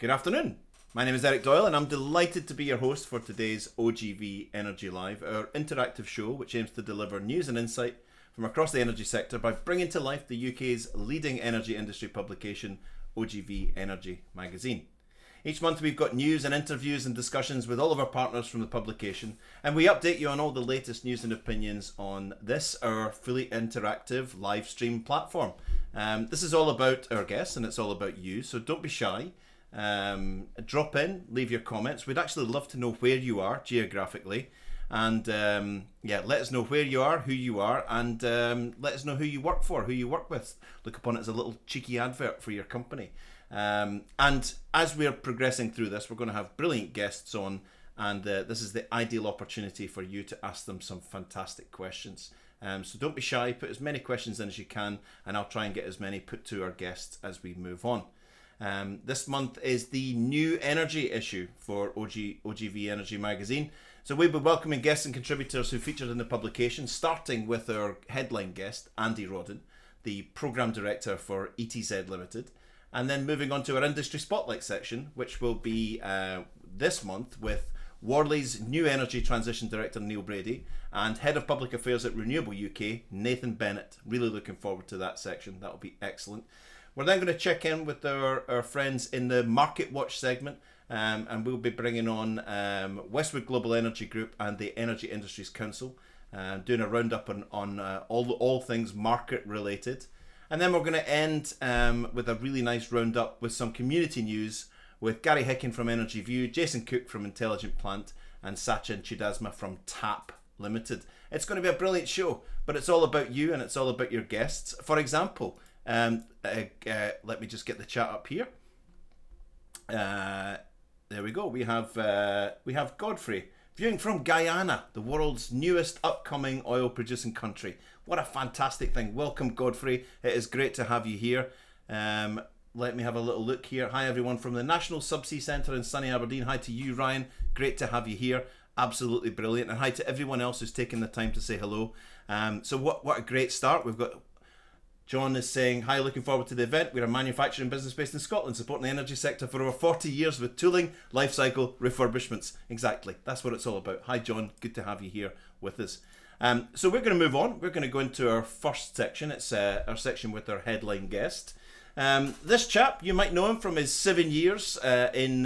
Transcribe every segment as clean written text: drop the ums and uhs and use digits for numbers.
Good afternoon. My name is Eric Doyle and I'm delighted to be your host for today's OGV Energy Live, our interactive show which aims to deliver news and insight from across the energy sector by bringing to life the UK's leading energy industry publication, OGV Energy magazine. Each month we've got news and interviews and discussions with all of our partners from the publication, and we update you on all the latest news and opinions on this, our fully interactive live stream platform. This is all about our guests and it's all about you, so don't be shy. Drop in, leave your comments. We'd actually love to know where you are geographically, and let us know where you are, who you are, and let us know who you work for, who you work with. Look upon it as a little cheeky advert for your company. And as we're progressing through this, we're going to have brilliant guests on, and this is the ideal opportunity for you to ask them some fantastic questions. So don't be shy, put as many questions in as you can, and I'll try and get as many put to our guests as we move on. This month is the new energy issue for OGV Energy magazine. So we'll be welcoming guests and contributors who featured in the publication, starting with our headline guest, Andy Rodden, the Programme Director for ETZ Limited, and then moving on to our Industry Spotlight section, which will be this month with Worley's new Energy Transition Director, Neil Brady, and Head of Public Affairs at Renewable UK, Nathan Bennett. Really looking forward to that section. That'll be excellent. We're then going to check in with our friends in the Market Watch segment, and we'll be bringing on Westwood Global Energy Group and the Energy Industries Council, doing a roundup on all things market related. And then we're going to end with a really nice roundup with some community news with Gary Hicken from Energy View, Jason Cook from Intelligent Plant, and Sachin Chudasma from TAP Limited. It's going to be a brilliant show, but it's all about you and it's all about your guests. For example, let me just get the chat up here. There we go. We have Godfrey viewing from Guyana, the world's newest upcoming oil producing country. What a fantastic thing. Welcome, Godfrey. It is great to have you here. Let me have a little look here. Hi everyone from the National Subsea Centre in sunny Aberdeen. Hi to you, Ryan. Great to have you here. Absolutely brilliant. And hi to everyone else who's taken the time to say hello. So what a great start. We've got John is saying, hi, looking forward to the event. We're a manufacturing business based in Scotland, supporting the energy sector for over 40 years with tooling, life cycle, refurbishments. Exactly. That's what it's all about. Hi, John. Good to have you here with us. So we're going to move on. We're going to go into our first section. It's our section with our headline guest. This chap, you might know him from his 7 years in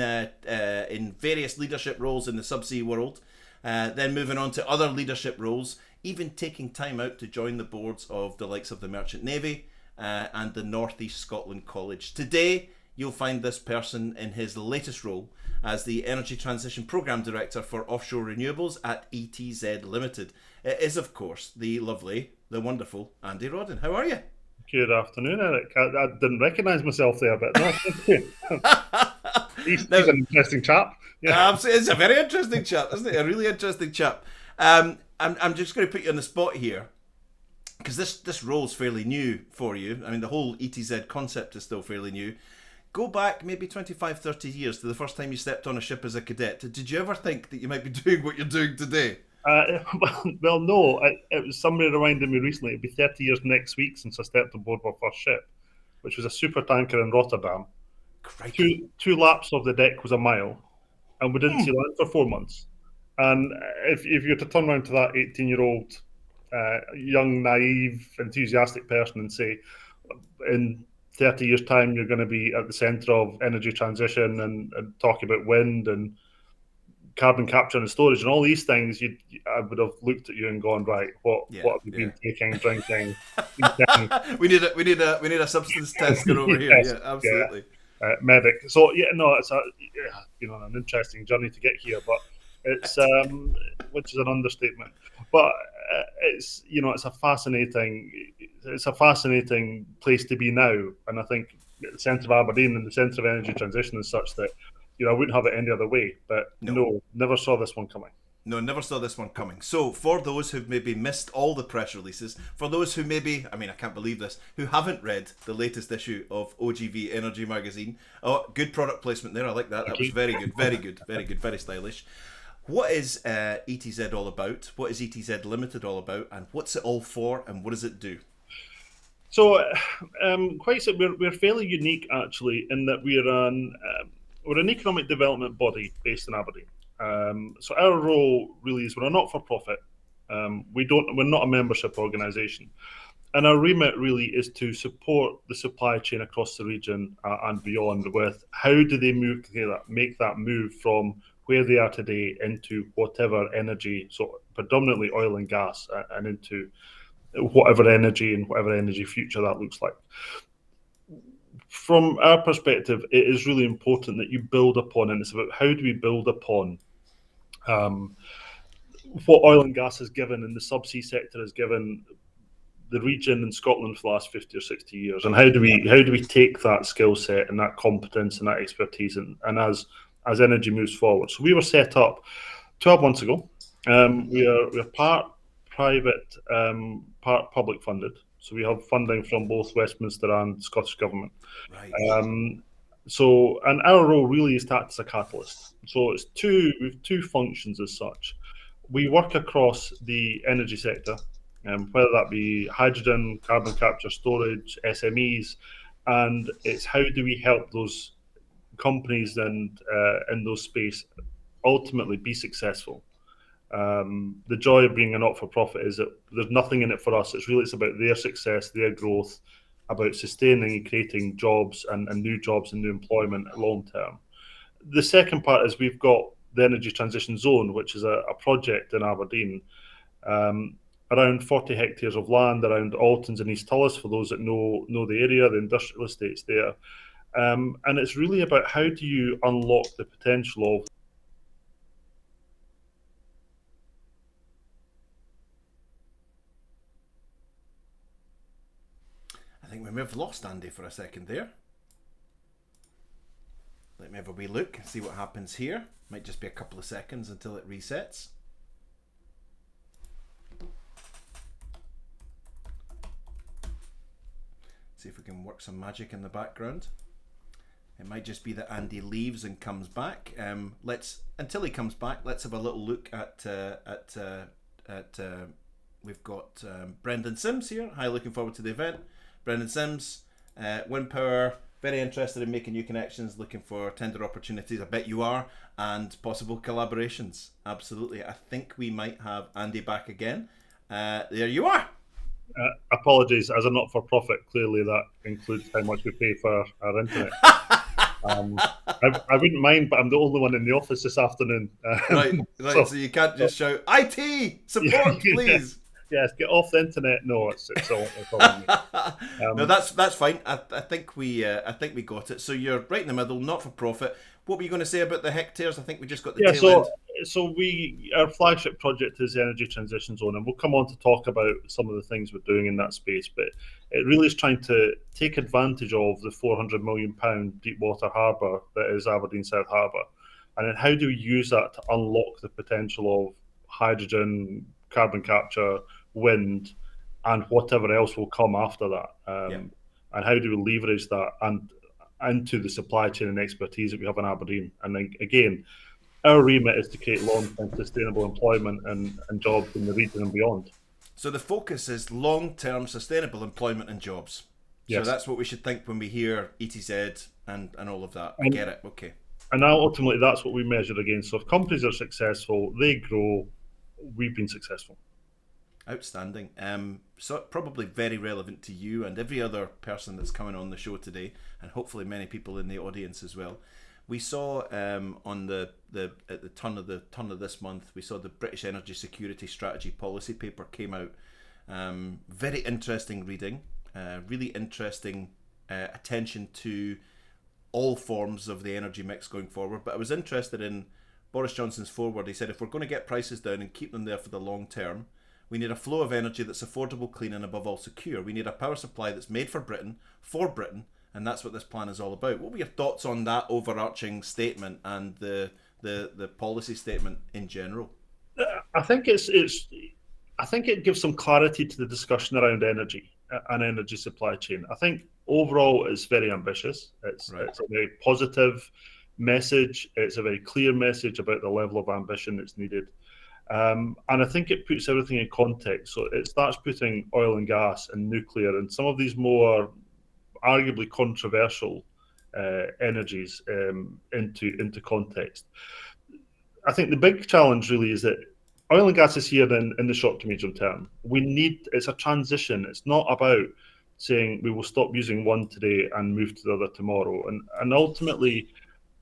various leadership roles in the subsea world, then moving on to other leadership roles, even taking time out to join the boards of the likes of the Merchant Navy and the North East Scotland College. Today, you'll find this person in his latest role as the Energy Transition Programme Director for Offshore Renewables at ETZ Limited. It is, of course, the lovely, the wonderful Andy Rodden. How are you? Good afternoon, Eric. I didn't recognise myself there, but no, thank you. He's an interesting chap. Yeah. It's a very interesting chap, isn't it? A really interesting chap. I'm just going to put you on the spot here, because this role's fairly new for you. I mean, the whole ETZ concept is still fairly new. Go back maybe 25, 30 years to the first time you stepped on a ship as a cadet. Did you ever think that you might be doing what you're doing today? Well, no. It was somebody reminded me recently. It'll be 30 years next week since I stepped aboard my first ship, which was a super tanker in Rotterdam. Two laps of the deck was a mile, and we didn't see land for 4 months. And if you were to turn around to that 18-year-old, young, naive, enthusiastic person and say, in 30 years' time, you're going to be at the centre of energy transition and talk about wind and carbon capture and storage and all these things, I would have looked at you and gone, right, what have you been taking, drinking? we need a substance test going over here. Yes, yeah, absolutely. Medic. So it's an interesting journey to get here, but it's which is an understatement. But it's a fascinating place to be now, and I think the centre of Aberdeen and the centre of energy transition is such that I wouldn't have it any other way. But no, never saw this one coming. No, never saw this one coming. So for those who've maybe missed all the press releases, for those who maybe, I can't believe this, who haven't read the latest issue of OGV Energy magazine, good product placement there. I like that. That was very good, very good, very good, very stylish. What is ETZ all about? What is ETZ Limited all about? And what's it all for? And what does it do? So, we're fairly unique actually in that we're an we're an economic development body based in Aberdeen. So our role really is we're a not-for-profit. We're not a membership organisation, and our remit really is to support the supply chain across the region and beyond. With how do they make that move from where they are today into whatever energy, so predominantly oil and gas, and into whatever energy future that looks like. From our perspective, it is really important that you build upon, and it's about how do we build upon what oil and gas has given and the subsea sector has given the region in Scotland for the last 50 or 60 years, and how do we take that skill set and that competence and that expertise and as energy moves forward. So we were set up 12 months ago. We're part private, part public funded. So we have funding from both Westminster and Scottish Government. Right. And our role really is to act as a catalyst. So we've two functions as such. We work across the energy sector, whether that be hydrogen, carbon capture, storage, SMEs, and it's how do we help those companies and in those space ultimately be successful. The joy of being a not-for-profit is that there's nothing in it for us. It's about their success, their growth, about sustaining and creating jobs and new jobs and new employment long term. The second part is we've got the Energy Transition Zone, which is a project in Aberdeen, around 40 hectares of land around Altons and East Tullis, for those that know the area, the industrial estates there. And it's really about how do you unlock the potential of I think we may have lost Andy for a second there. Let me have a wee look and see what happens here. Might just be a couple of seconds until it resets. See if we can work some magic in the background. It might just be that Andy leaves and comes back. Until he comes back, let's have a little look at we've got Brendan Sims here. Hi, looking forward to the event. Brendan Sims, wind power, very interested in making new connections, looking for tender opportunities. I bet you are, and possible collaborations. Absolutely. I think we might have Andy back again. There you are. Apologies, as a not-for-profit, clearly that includes how much we pay for our internet. I wouldn't mind, but I'm the only one in the office this afternoon. Right. So you can't just shout, IT support, please. Yes, get off the internet. No, it's all no, that's fine. I think we got it. So you're right in the middle, not for profit. What were you going to say about the hectares? I think we just got the tail end. So our flagship project is the Energy Transition Zone, and we'll come on to talk about some of the things we're doing in that space. But it really is trying to take advantage of the £400 million deepwater harbour that is Aberdeen South Harbour, and then how do we use that to unlock the potential of hydrogen, carbon capture, wind, and whatever else will come after that, and how do we leverage that and into the supply chain and expertise that we have in Aberdeen. And then, again, our remit is to create long-term sustainable employment and jobs in the region and beyond. So the focus is long-term sustainable employment and jobs. Yes. So that's what we should think when we hear ETZ and all of that. I get it. Okay. And now ultimately that's what we measure against. So if companies are successful, they grow, we've been successful. Outstanding. So probably very relevant to you and every other person that's coming on the show today, and hopefully many people in the audience as well. We saw on at the turn of this month, we saw the British Energy Security Strategy Policy Paper came out. Very interesting reading. Really interesting attention to all forms of the energy mix going forward. But I was interested in Boris Johnson's foreword. He said if we're going to get prices down and keep them there for the long term, we need a flow of energy that's affordable, clean, and above all secure. We need a power supply that's made for Britain, and that's what this plan is all about. What were your thoughts on that overarching statement and the policy statement in general? I think it gives some clarity to the discussion around energy and energy supply chain. I think overall it's very ambitious. It's a very positive message. It's a very clear message about the level of ambition that's needed. And I think it puts everything in context. So it starts putting oil and gas and nuclear and some of these more arguably controversial energies into context. I think the big challenge really is that oil and gas is here in the short to medium term. It's a transition. It's not about saying we will stop using one today and move to the other tomorrow. And ultimately,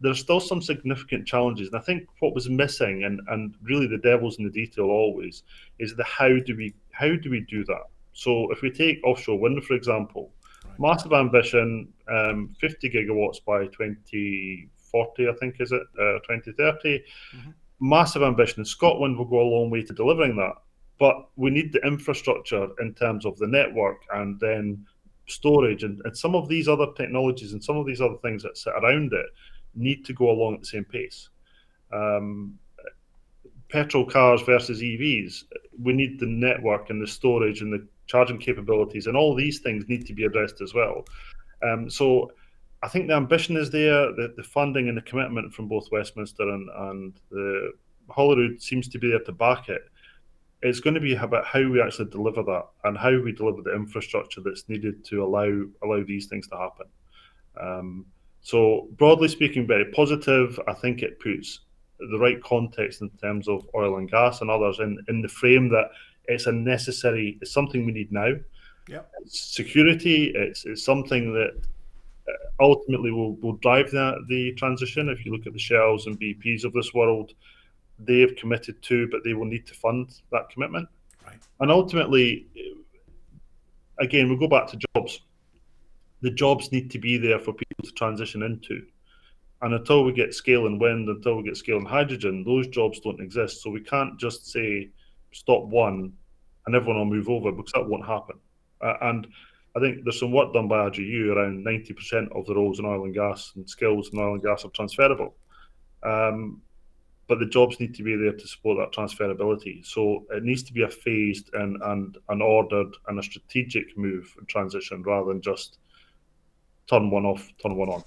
there's still some significant challenges. And I think what was missing, and really the devil's in the detail always, is the how do we do that? So if we take offshore wind, for example, massive ambition, 50 gigawatts by 2040, I think, is it, 2030. Mm-hmm. Massive ambition. And Scotland will go a long way to delivering that. But we need the infrastructure in terms of the network and then storage and some of these other technologies and some of these other things that sit around it need to go along at the same pace. Petrol cars versus EVs, we need the network and the storage and the charging capabilities, and all these things need to be addressed as well. So I think the ambition is there, the funding and the commitment from both Westminster and the Holyrood seems to be there to back it. It's going to be about how we actually deliver that and how we deliver the infrastructure that's needed to allow these things to happen. So broadly speaking, very positive. I think it puts the right context in terms of oil and gas and others in the frame that it's something we need now. Yep. It's security. It's something that ultimately will drive the transition. If you look at the Shells and BPs of this world, they have committed to, but they will need to fund that commitment. Right. And ultimately, again, we'll go back to jobs. The jobs need to be there for people to transition into. And until we get scale in wind, until we get scale in hydrogen, those jobs don't exist. So we can't just say, stop one and everyone will move over, because that won't happen. And I think there's some work done by RGU around 90% of the roles in oil and gas and skills in oil and gas are transferable. But the jobs need to be there to support that transferability. So it needs to be a phased and an ordered and a strategic move and transition, rather than just turn one off, turn one on.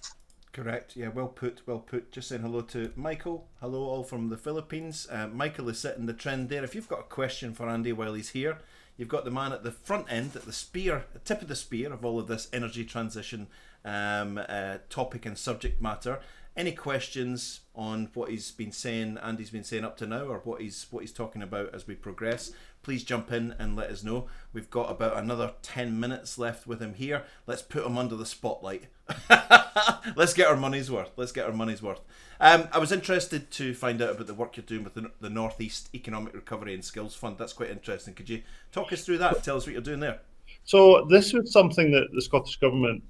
Correct. Yeah, well put, well put. Just saying hello to Michael. Hello all from the Philippines. Michael is setting the trend there. If you've got a question for Andy while he's here, you've got the man at the front end, at the spear, the tip of the spear of all of this energy transition topic and subject matter. Any questions on what he's been saying, Andy's been saying up to now, or what he's talking about as we progress, please jump in and let us know. We've got about another 10 minutes left with him here. Let's put him under the spotlight. Let's get our money's worth. I was interested to find out about the work you're doing with the North East Economic Recovery and Skills Fund. That's quite interesting. Could you talk us through that? Tell us what you're doing there. So this was something that the Scottish Government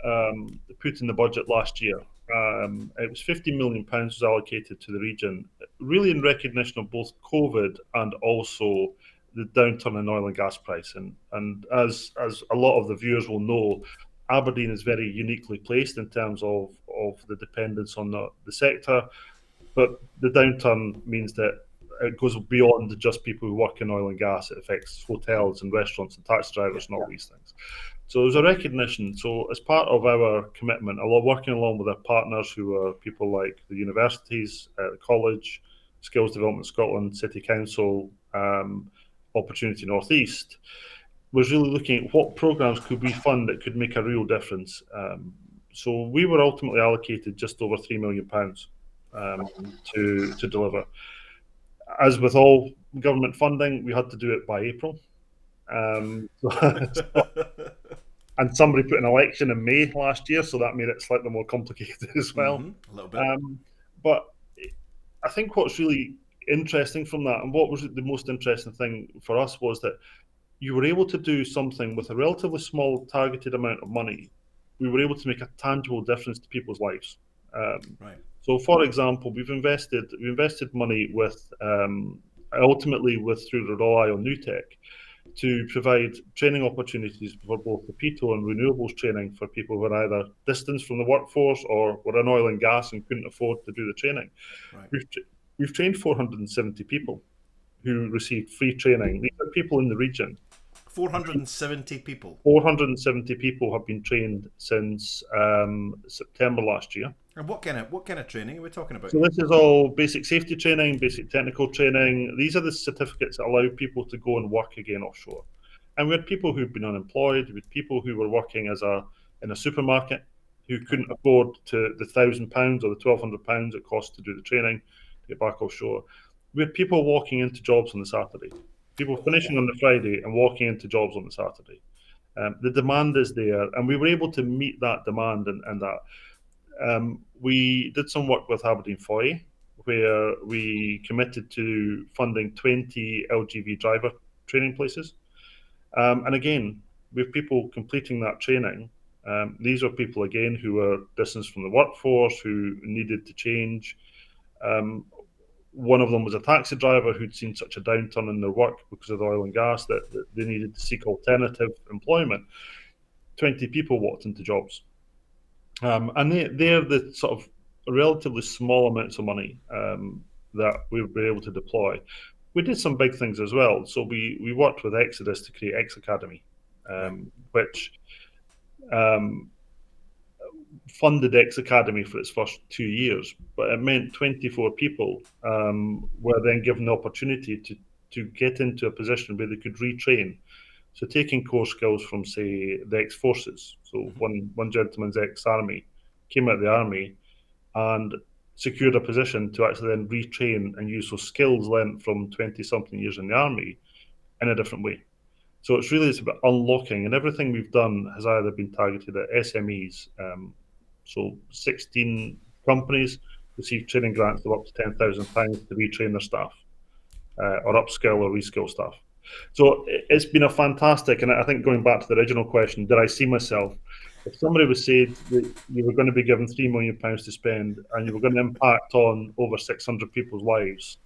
put in the budget last year. It was £50 million was allocated to the region, really in recognition of both COVID and also the downturn in oil and gas price. And as a lot of the viewers will know, Aberdeen is very uniquely placed in terms of the dependence on the sector. But the downturn means that it goes beyond just people who work in oil and gas. It affects hotels and restaurants and taxi drivers and all these things. So there's a recognition. So as part of our commitment, working along with our partners who are people like the universities, the college, Skills Development Scotland, City Council, Opportunity North East, was really looking at what programmes could we fund that could make a real difference. So we were ultimately allocated just over £3 million to deliver. As with all government funding, we had to do it by April. And somebody put an election in May last year, so that made it slightly more complicated as well. A little bit. But I think what's really interesting from that, and what was the most interesting thing for us, was that you were able to do something with a relatively small targeted amount of money. We were able to make a tangible difference to people's lives. Right. So, for example, we invested money with ultimately through Rely on New Tech to provide training opportunities for both the PITO and renewables training for people who are either distanced from the workforce or were in oil and gas and couldn't afford to do the training. Right. We've trained 470 people who received free training. These are people in the region. 470 people. 470 people have been trained since September last year. And what kind of training are we talking about? So this is all basic safety training, basic technical training. These are the certificates that allow people to go and work again offshore. And we had people who've been unemployed. We had people who were working in a supermarket who couldn't afford the £1,000 or the £1,200 it cost to do the training to get back offshore. We had people walking into jobs on the Saturday, people finishing on the Friday and walking into jobs on the Saturday. The demand is there, and we were able to meet that demand, and that. We did some work with Aberdeen Foy, where we committed to funding 20 LGV driver training places. And again, with people completing that training, these are people, again, who were distanced from the workforce, who needed to change. One of them was a taxi driver who'd seen such a downturn in their work because of the oil and gas that they needed to seek alternative employment. 20 people walked into jobs. And they're the sort of relatively small amounts of money that we were able to deploy. We did some big things as well. So we worked with Exodus to create X Academy, which funded X Academy for its first 2 years, but it meant 24 people were then given the opportunity to get into a position where they could retrain. So taking core skills from, say, the ex-forces. So one gentleman's ex-army came out of the army and secured a position to actually then retrain and use those skills learned from 20-something years in the army in a different way. So it's about unlocking, and everything we've done has either been targeted at SMEs. So 16 companies receive training grants of up to £10,000 to retrain their staff or upskill or reskill staff. So it's been a fantastic, and I think going back to the original question, did I see myself? If somebody was said that you were going to be given £3 million to spend and you were going to impact on over 600 people's lives,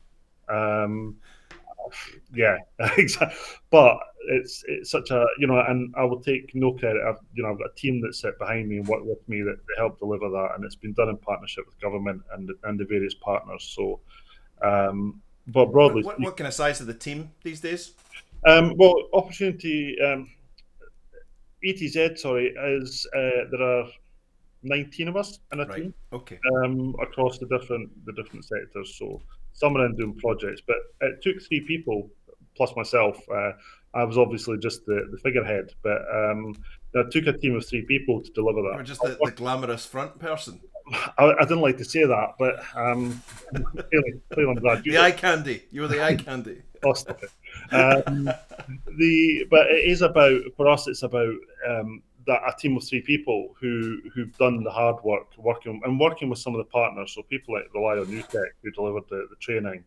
yeah, exactly. But it's such a, and I will take no credit. I've got a team that sit behind me and work with me that help deliver that, and it's been done in partnership with government and the various partners. So, but broadly, what kind of size of the team these days? Well, opportunity ETZ, is there are 19 of us in a team. Okay. Across the different sectors. So some are in doing projects, but it took 3 people plus myself. I was obviously just the figurehead, but it took a team of 3 people to deliver that. You're just the glamorous front person. I didn't like to say that, but clearly I'm glad the eye candy. You were the eye candy. Oh, stop it. But it is about, for us, it's about a team of 3 people who've done the hard work, working with some of the partners. So people like Rely on New Tech, who delivered the training.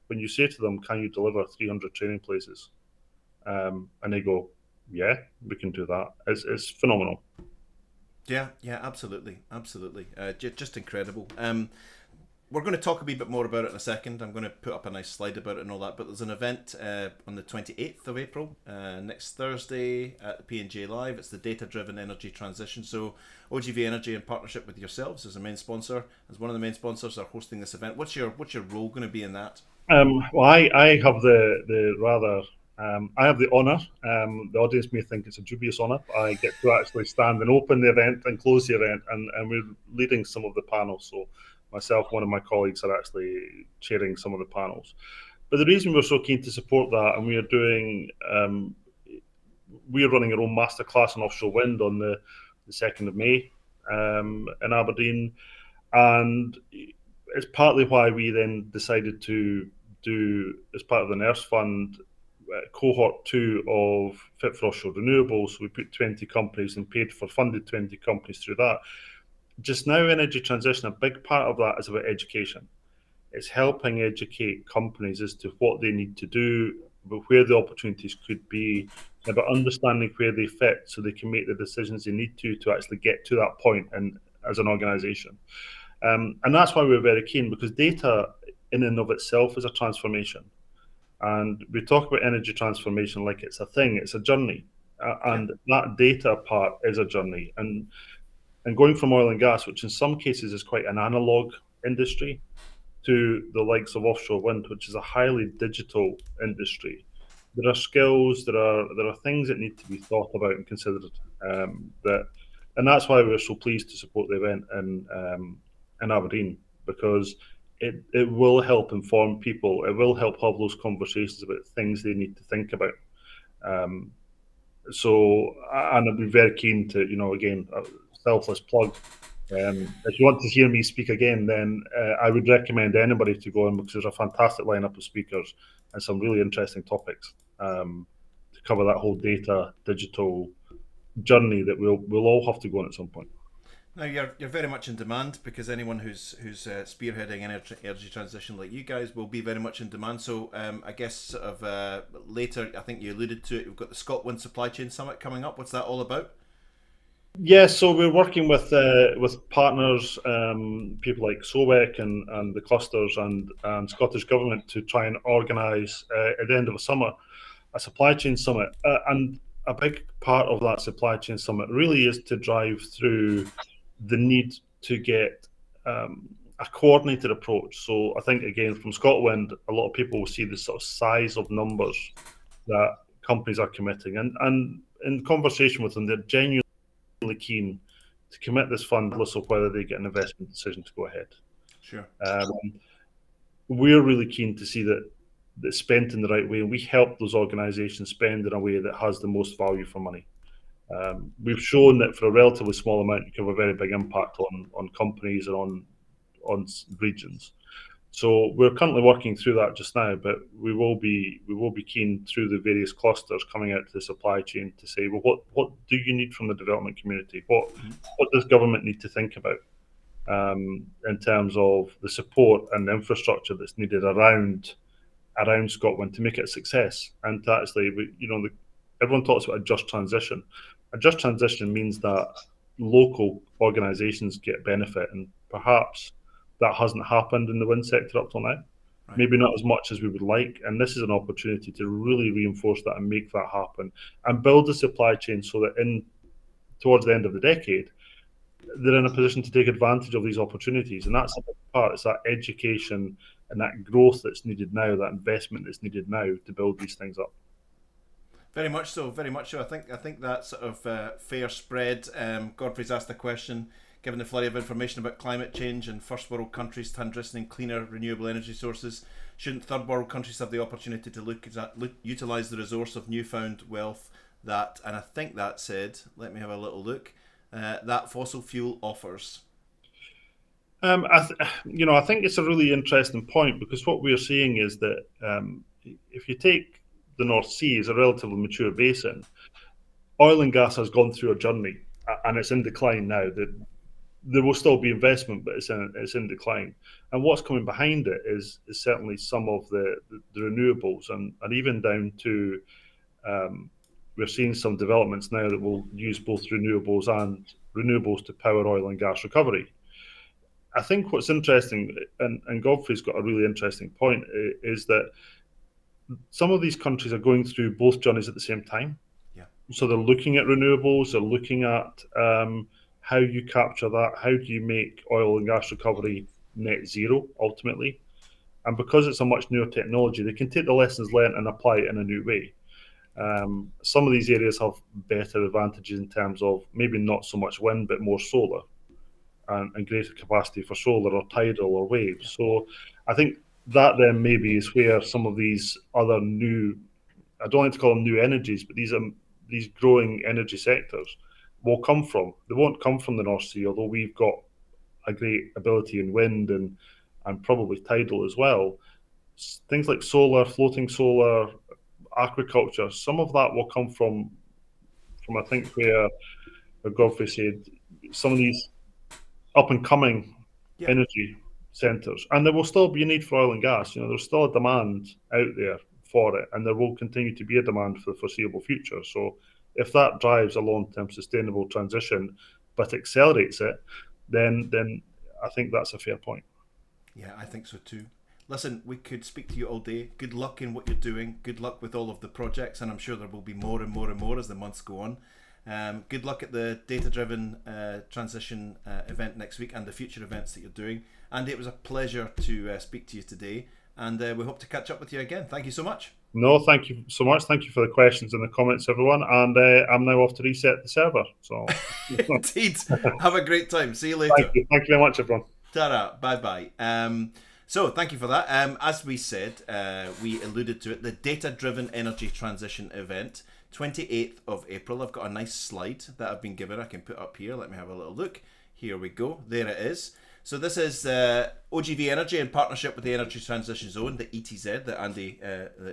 When you say to them, "Can you deliver 300 training places?" and they go, "Yeah, we can do that." It's phenomenal. Yeah, absolutely. Just incredible. We're going to talk a wee bit more about it in a second. I'm going to put up a nice slide about it and all that. But there's an event on the 28th of April, next Thursday at the P&J Live. It's the Data-Driven Energy Transition. So OGV Energy, in partnership with yourselves as a main sponsor, as one of the main sponsors, are hosting this event. What's your role going to be in that? Well, I have I have the honour. The audience may think it's a dubious honour. I get to actually stand and open the event and close the event, and we're leading some of the panels. So myself, one of my colleagues, are actually chairing some of the panels. But the reason we're so keen to support that, and we are doing, we are running our own masterclass on offshore wind on the 2nd of May in Aberdeen, and it's partly why we then decided to do, as part of the NERS Fund, cohort 2 of Fit for Offshore Renewable. So we put 20 companies and funded 20 companies through that. Just now, energy transition, a big part of that is about education. It's helping educate companies as to what they need to do, about where the opportunities could be, about understanding where they fit so they can make the decisions they need to actually get to that point and as an organisation. And that's why we're very keen, because data in and of itself is a transformation. And we talk about energy transformation like it's a thing, it's a journey. And that data part is a journey. And going from oil and gas, which in some cases is quite an analog industry, to the likes of offshore wind, which is a highly digital industry, there are skills, there are things that need to be thought about and considered. And that's why we're so pleased to support the event in Aberdeen, because it will help inform people. It will help have those conversations about things they need to think about. So, and I'd be very keen to, again, selfless plug. If you want to hear me speak again, then I would recommend anybody to go in, because there's a fantastic lineup of speakers and some really interesting topics to cover that whole data digital journey that we'll all have to go on at some point. Now you're very much in demand, because anyone who's spearheading energy transition like you guys will be very much in demand. So I guess sort of later, I think you alluded to it, we've got the Scotland Supply Chain Summit coming up. What's that all about? Yeah, so we're working with partners, people like SOWEC and the clusters and Scottish Government to try and organise at the end of the summer a supply chain summit. And a big part of that supply chain summit really is to drive through the need to get a coordinated approach. So I think, again, from Scotland, a lot of people will see the sort of size of numbers that companies are committing. And in conversation with them, they're genuinely keen to commit this fund, regardless of whether they get an investment decision to go ahead. Sure. We're really keen to see that it's spent in the right way, and we help those organisations spend in a way that has the most value for money. We've shown that for a relatively small amount, you can have a very big impact on companies and on regions. So we're currently working through that just now, but we will be keen through the various clusters coming out to the supply chain to say, well, what do you need from the development community? What does government need to think about in terms of the support and the infrastructure that's needed around Scotland to make it a success? And to actually, everyone talks about a just transition. A just transition means that local organisations get benefit, and perhaps that hasn't happened in the wind sector up till now. Right. Maybe not as much as we would like, and this is an opportunity to really reinforce that and make that happen and build a supply chain so that towards the end of the decade, they're in a position to take advantage of these opportunities. And that's the part, it's that education and that growth that's needed now, that investment that's needed now to build these things up. Very much so, very much so. I think that sort of fair spread. Godfrey's asked a question. Given the flurry of information about climate change and first world countries transitioning cleaner renewable energy sources, shouldn't third world countries have the opportunity to utilise the resource of newfound wealth that, and I think that said, let me have a little look, that fossil fuel offers? I think it's a really interesting point, because what we're seeing is that if you take the North Sea as a relatively mature basin, oil and gas has gone through a journey, and it's in decline now. There will still be investment, but it's in decline. And what's coming behind it is certainly some of the renewables, and even down to we're seeing some developments now that will use both renewables to power oil and gas recovery. I think what's interesting, and Godfrey's got a really interesting point, is that some of these countries are going through both journeys at the same time. Yeah. So they're looking at renewables, they're looking at how you capture that, how do you make oil and gas recovery net zero ultimately. And because it's a much newer technology, they can take the lessons learned and apply it in a new way. Some of these areas have better advantages in terms of maybe not so much wind, but more solar and greater capacity for solar or tidal or waves. So I think that then maybe is where some of these other new, I don't like to call them new energies, but these growing energy sectors will come from. They won't come from the North Sea, although we've got a great ability in wind and probably tidal as well. Things like solar, floating solar, aquaculture, some of that will come from I think where Godfrey said, some of these up and coming energy centres. And there will still be a need for oil and gas. There's still a demand out there for it, and there will continue to be a demand for the foreseeable future. So if that drives a long-term sustainable transition but accelerates it, then I think that's a fair point. Yeah, I think so too. Listen, we could speak to you all day. Good luck in what you're doing. Good luck with all of the projects, and I'm sure there will be more and more and more as the months go on. Good luck at the data-driven transition event next week and the future events that you're doing. Andy, it was a pleasure to speak to you today, and we hope to catch up with you again. Thank you so much. No, thank you so much. Thank you for the questions and the comments, everyone. And I'm now off to reset the server. So, indeed, have a great time. See you later. Thank you very much, everyone. Ta-ra. Bye-bye. So thank you for that. As we said, we alluded to it, the Data-Driven Energy Transition event, 28th of April. I've got a nice slide that I've been given. I can put up here. Let me have a little look. Here we go. There it is. So this is OGV Energy in partnership with the Energy Transition Zone, the ETZ that Andy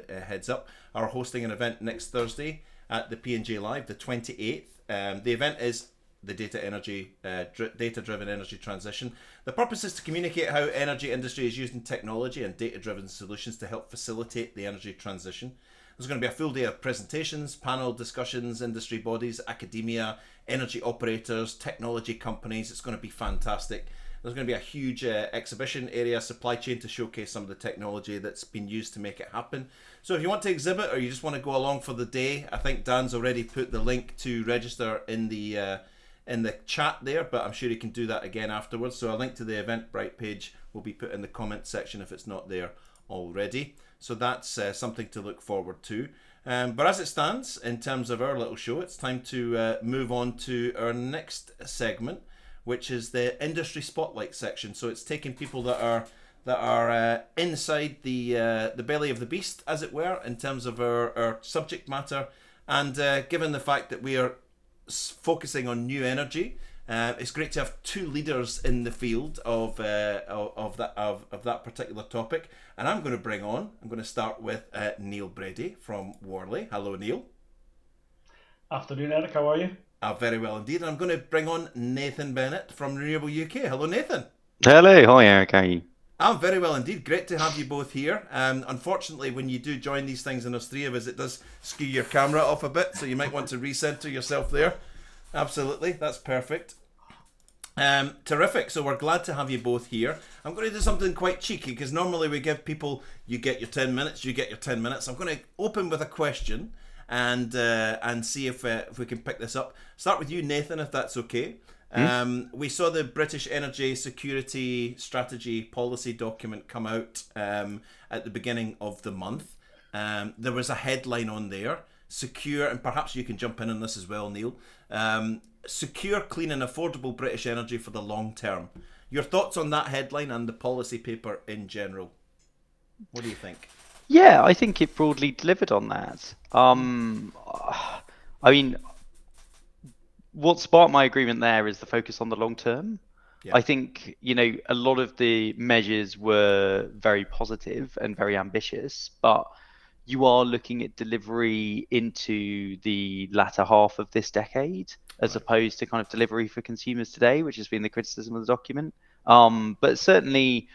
heads up, are hosting an event next Thursday at the P&J Live, the 28th. The event is the data-driven energy transition. The purpose is to communicate how energy industry is using technology and data-driven solutions to help facilitate the energy transition. There's going to be a full day of presentations, panel discussions, industry bodies, academia, energy operators, technology companies. It's going to be fantastic. There's going to be a huge exhibition area, supply chain, to showcase some of the technology that's been used to make it happen. So if you want to exhibit or you just want to go along for the day, I think Dan's already put the link to register in the chat there, but I'm sure you can do that again afterwards. So a link to the Eventbrite page will be put in the comments section if it's not there already. So that's something to look forward to. But as it stands, in terms of our little show, it's time to move on to our next segment, which is the industry spotlight section. So it's taking people that are inside the belly of the beast, as it were, in terms of our subject matter. And given the fact that we are focusing on new energy, it's great to have two leaders in the field of that particular topic. And I'm going to start with Neil Brady from Worley. Hello, Neil. Afternoon, Eric. How are you? Very well indeed. And I'm going to bring on Nathan Bennett from Renewable UK. Hello, Nathan. Hello. Hi, Eric. How are you? I'm very well indeed. Great to have you both here. Unfortunately, when you do join these things and there's three of us, it does skew your camera off a bit, so you might want to recenter yourself there. Absolutely. That's perfect. Terrific. So we're glad to have you both here. I'm going to do something quite cheeky because normally we give people, you get your 10 minutes, you get your 10 minutes. I'm going to open with a question and see if we can pick this up. Start with you, Nathan, if that's okay. We saw the British Energy Security Strategy Policy document come out at the beginning of the month. There was a headline on there, secure, and perhaps you can jump in on this as well, Neil. Secure, clean and affordable British energy for the long term. Your thoughts on that headline and the policy paper in general? What do you think? Yeah, I think it broadly delivered on that. I mean, what sparked my agreement there is the focus on the long term. Yeah. I think, a lot of the measures were very positive and very ambitious, but you are looking at delivery into the latter half of this decade, as opposed to kind of delivery for consumers today, which has been the criticism of the document. But certainly,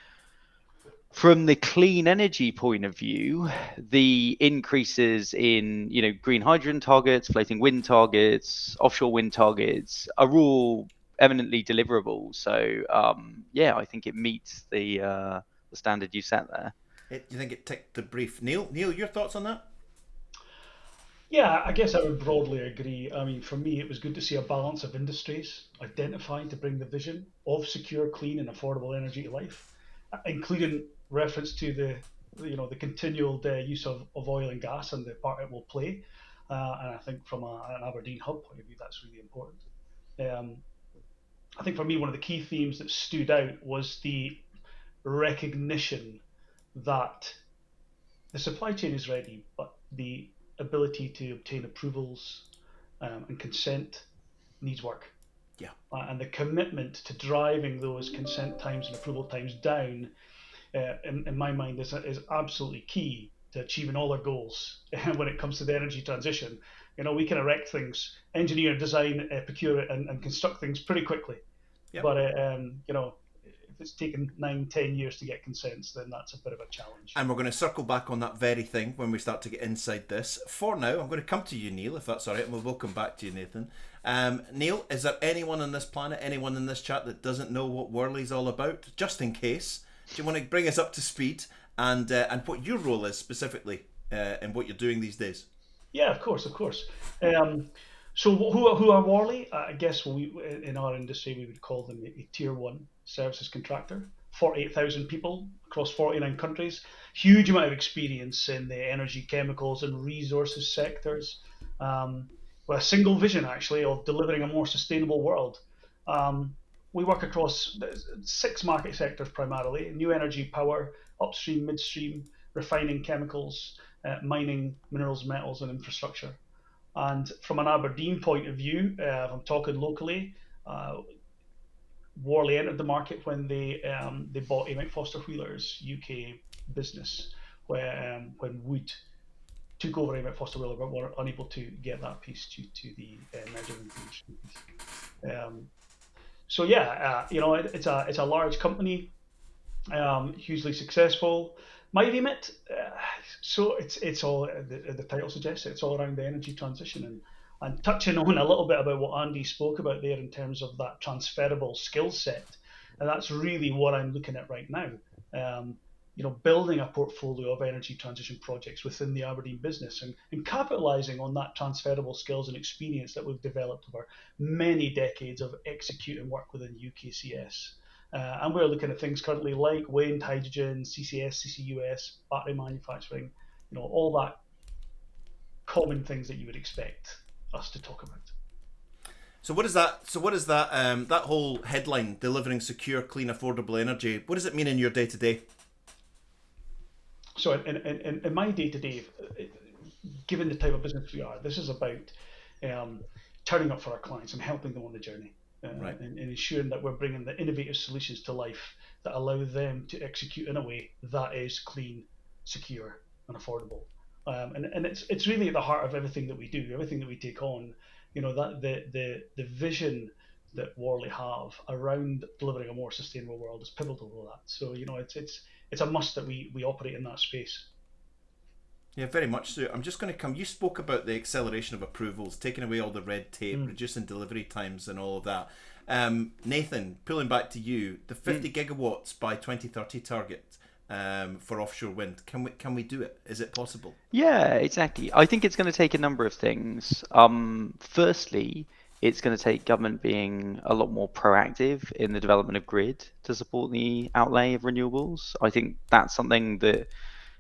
from the clean energy point of view, the increases in, green hydrogen targets, floating wind targets, offshore wind targets are all eminently deliverable. So, I think it meets the standard you set there. Do you think it ticked the brief? Neil, your thoughts on that? Yeah, I guess I would broadly agree. I mean, for me, it was good to see a balance of industries identified to bring the vision of secure, clean and affordable energy to life, including reference to the continual use of oil and gas and the part it will play. And I think from an Aberdeen hub point of view, that's really important. I think for me, one of the key themes that stood out was the recognition that the supply chain is ready, but the ability to obtain approvals and consent needs work. Yeah. And the commitment to driving those consent times and approval times down, in my mind, is absolutely key to achieving all our goals when it comes to the energy transition. We can erect things, engineer, design, procure and construct things pretty quickly. Yep. But if it's taken 9-10 years to get consents, then that's a bit of a challenge. And we're going to circle back on that very thing when we start to get inside this. For now, I'm going to come to you, Neil, if that's all right, and we'll come back to you, Nathan. Neil, is there anyone on this planet, anyone in this chat that doesn't know what Worley's all about? Just in case, do you want to bring us up to speed and what your role is specifically in what you're doing these days? Yeah, of course. So who are Worley? I guess in our industry we would call them a tier 1 services contractor. 48,000 people across 49 countries. Huge amount of experience in the energy, chemicals and resources sectors. With a single vision actually of delivering a more sustainable world. we work across 6 market sectors primarily: new energy, power, upstream, midstream, refining, chemicals, mining, minerals, metals, and infrastructure. And from an Aberdeen point of view, if I'm talking locally, Worley entered the market when they bought Amick Foster Wheeler's UK business, when Wood took over Amick Foster Wheeler, but were unable to get that piece due to the merger and acquisition piece. So yeah, it's a large company, hugely successful. My remit, so it's all, the title suggests it's all around the energy transition, and touching on a little bit about what Andy spoke about there in terms of that transferable skill set, and that's really what I'm looking at right now. Building a portfolio of energy transition projects within the Aberdeen business, and capitalising on that transferable skills and experience that we've developed over many decades of executing work within UKCS. And we're looking at things currently like wind, hydrogen, CCS, CCUS, battery manufacturing, all that common things that you would expect us to talk about. So what is that? That whole headline, delivering secure, clean, affordable energy, what does it mean in your day to day? So in my day to day, given the type of business we are, this is about turning up for our clients and helping them on the journey. Right. And ensuring that we're bringing the innovative solutions to life that allow them to execute in a way that is clean, secure, and affordable. And it's really at the heart of everything that we do, everything that we take on. That the vision that Worley have around delivering a more sustainable world is pivotal to that. So it's a must that we operate in that space. Yeah, very much so. I'm just going to come. You spoke about the acceleration of approvals, taking away all the red tape, reducing delivery times, and all of that. Nathan, pulling back to you, the 50 gigawatts by 2030 target for offshore wind. Can we do it? Is it possible? Yeah, exactly. I think it's going to take a number of things. Firstly, it's going to take government being a lot more proactive in the development of grid to support the outlay of renewables. I think that's something that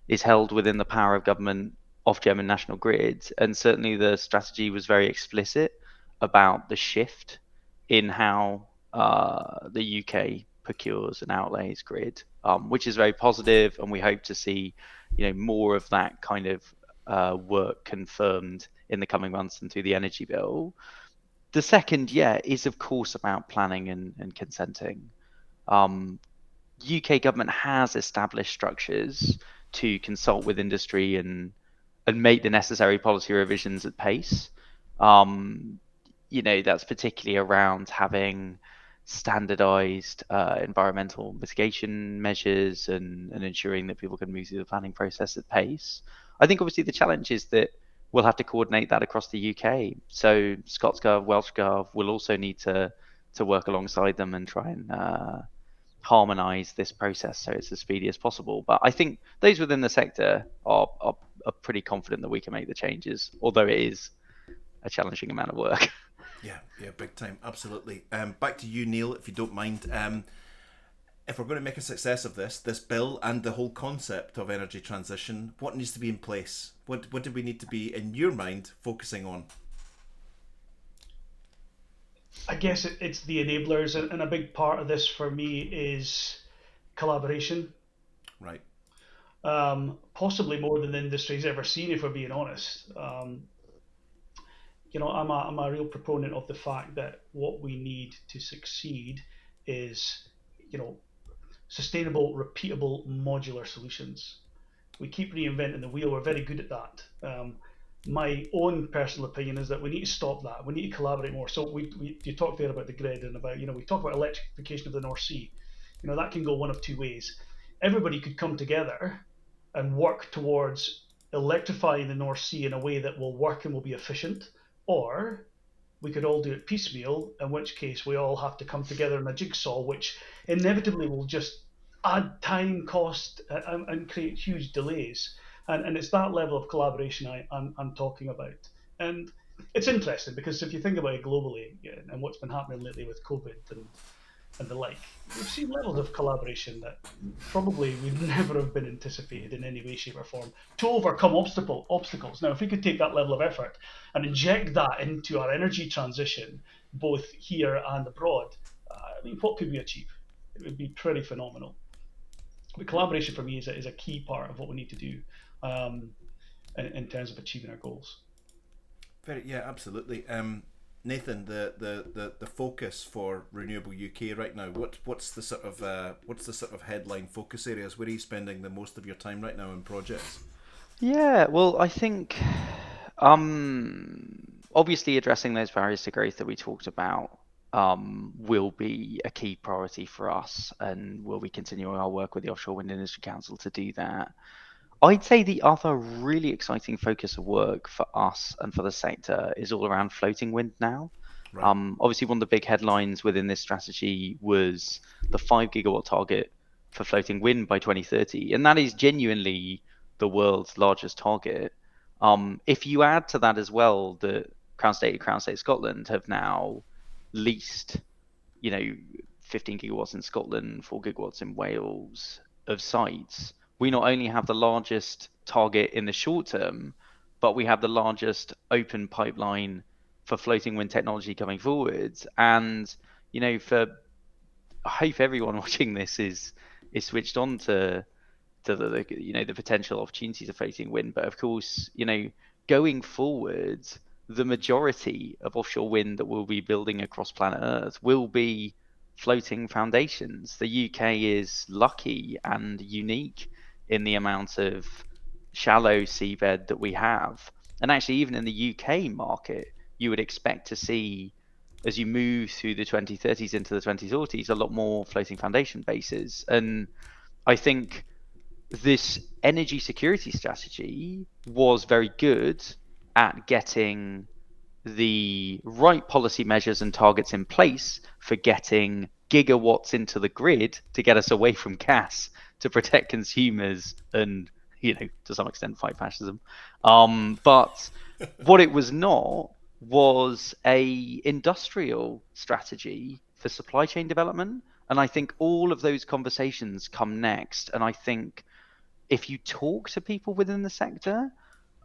is held within the power of government, Ofgem and National Grid. And certainly the strategy was very explicit about the shift in how the UK procures and outlays grid, which is very positive, and we hope to see more of that kind of work confirmed in the coming months and through the energy bill. The second, is of course about planning and consenting. UK government has established structures to consult with industry and make the necessary policy revisions at pace. That's particularly around having standardized environmental mitigation measures and ensuring that people can move through the planning process at pace. I think obviously the challenge is that we'll have to coordinate that across the UK. So ScotsGov, WelshGov will also need to work alongside them and try and harmonize this process so it's as speedy as possible. But I think those within the sector are pretty confident that we can make the changes, although it is a challenging amount of work. Yeah, big time, absolutely. Back to you, Neil, if you don't mind. If we're going to make a success of this bill and the whole concept of energy transition, what needs to be in place? What do we need to be, in your mind, focusing on? I guess it's the enablers, and a big part of this for me is collaboration. Right. Possibly more than the industry's ever seen, if we're being honest. I'm a real proponent of the fact that what we need to succeed is, sustainable, repeatable, modular solutions. We keep reinventing the wheel. We're very good at that. My own personal opinion is that we need to stop that. We need to collaborate more. So you talked there about the grid and about, we talk about electrification of the North Sea. That can go one of two ways. Everybody could come together and work towards electrifying the North Sea in a way that will work and will be efficient, or we could all do it piecemeal, in which case we all have to come together in a jigsaw, which inevitably will just add time, cost, and create huge delays. And it's that level of collaboration I'm talking about. And it's interesting because if you think about it globally and what's been happening lately with COVID and the like, we've seen levels of collaboration that probably would never have been anticipated in any way, shape, or form to overcome obstacles. Now, if we could take that level of effort and inject that into our energy transition, both here and abroad, mean, what could we achieve? It would be pretty phenomenal. But collaboration for me is a key part of what we need to do in terms of achieving our goals. Yeah, absolutely. Nathan, the focus for Renewable UK right now. What's the sort of headline focus areas? Where are you spending the most of your time right now in projects? Yeah, well, I think obviously addressing those barriers to growth that we talked about will be a key priority for us, and will be continuing our work with the Offshore Wind Industry Council to do that. I'd say the other really exciting focus of work for us and for the sector is all around floating wind now. Right. Obviously, one of the big headlines within this strategy was the 5 gigawatt target for floating wind by 2030, and that is genuinely the world's largest target. If you add to that as well that Crown State Scotland have now leased, 15 gigawatts in Scotland, 4 gigawatts in Wales of sites, we not only have the largest target in the short term, but we have the largest open pipeline for floating wind technology coming forwards. And, I hope everyone watching this is switched on to the potential opportunities of floating wind. But of course, going forward, the majority of offshore wind that we'll be building across planet Earth will be floating foundations. The UK is lucky and unique in the amount of shallow seabed that we have. And actually, even in the UK market, you would expect to see, as you move through the 2030s into the 2040s, a lot more floating foundation bases. And I think this energy security strategy was very good at getting the right policy measures and targets in place for getting gigawatts into the grid to get us away from gas, to protect consumers and, to some extent fight fascism. But what it was not was a industrial strategy for supply chain development. And I think all of those conversations come next. And I think if you talk to people within the sector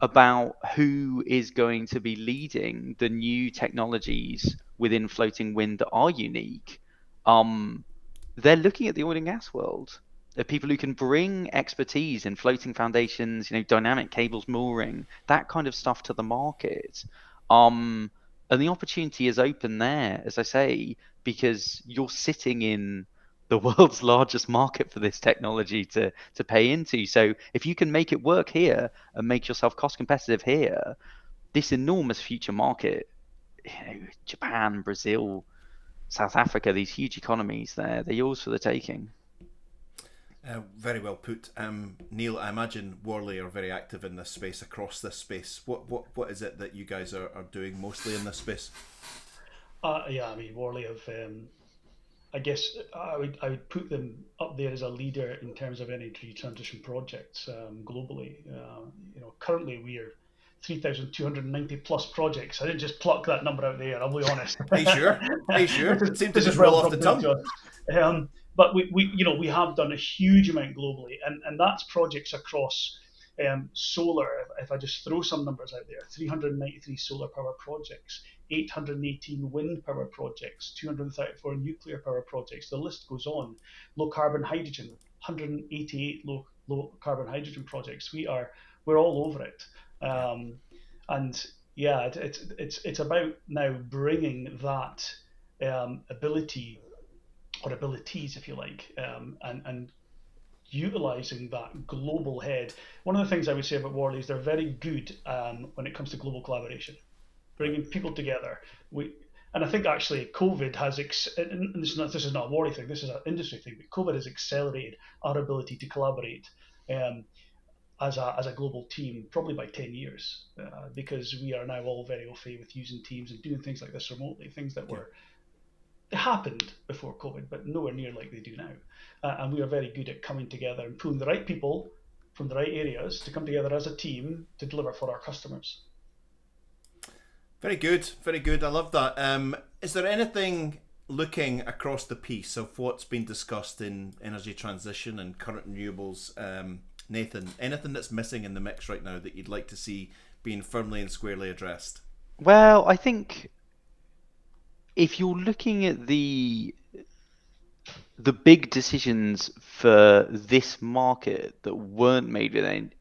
about who is going to be leading the new technologies within floating wind that are unique, they're looking at the oil and gas world. They're people who can bring expertise in floating foundations, dynamic cables mooring, that kind of stuff to the market. And the opportunity is open there, as I say, because you're sitting in the world's largest market for this technology to pay into. So if you can make it work here and make yourself cost competitive here, this enormous future market, Japan, Brazil, South Africa, these huge economies, they're yours for the taking. Very well put. Neil, I imagine Worley are very active in this space, across this space. What is it that you guys are doing mostly in this space? Worley have. I guess I would put them up there as a leader in terms of energy transition projects globally. Currently we are 3,290 plus projects. I didn't just pluck that number out there. I'll be honest. Are you sure? It seemed to just well roll off the tongue. But we have done a huge amount globally, and that's projects across solar. If I just throw some numbers out there, 393 solar power projects, 818 wind power projects, 234 nuclear power projects. The list goes on. Low carbon hydrogen, 188 low carbon hydrogen projects. We're all over it. And yeah, it's about now bringing that ability, or abilities, if you like, and utilizing that global head. One of the things I would say about Worley is they're very good when it comes to global collaboration, bringing people together. And I think actually COVID has, and this is not a Worley thing, this is an industry thing, but COVID has accelerated our ability to collaborate as a global team, probably by 10 years, because we are now all very au fait with using Teams and doing things like this remotely, things that they happened before COVID, but nowhere near like they do now. And we are very good at coming together and pulling the right people from the right areas to come together as a team to deliver for our customers. Very good, very good. I love that. Is there anything, looking across the piece of what's been discussed in energy transition and current renewables, Nathan, anything that's missing in the mix right now that you'd like to see being firmly and squarely addressed? Well, I think if you're looking at the the big decisions for this market that weren't made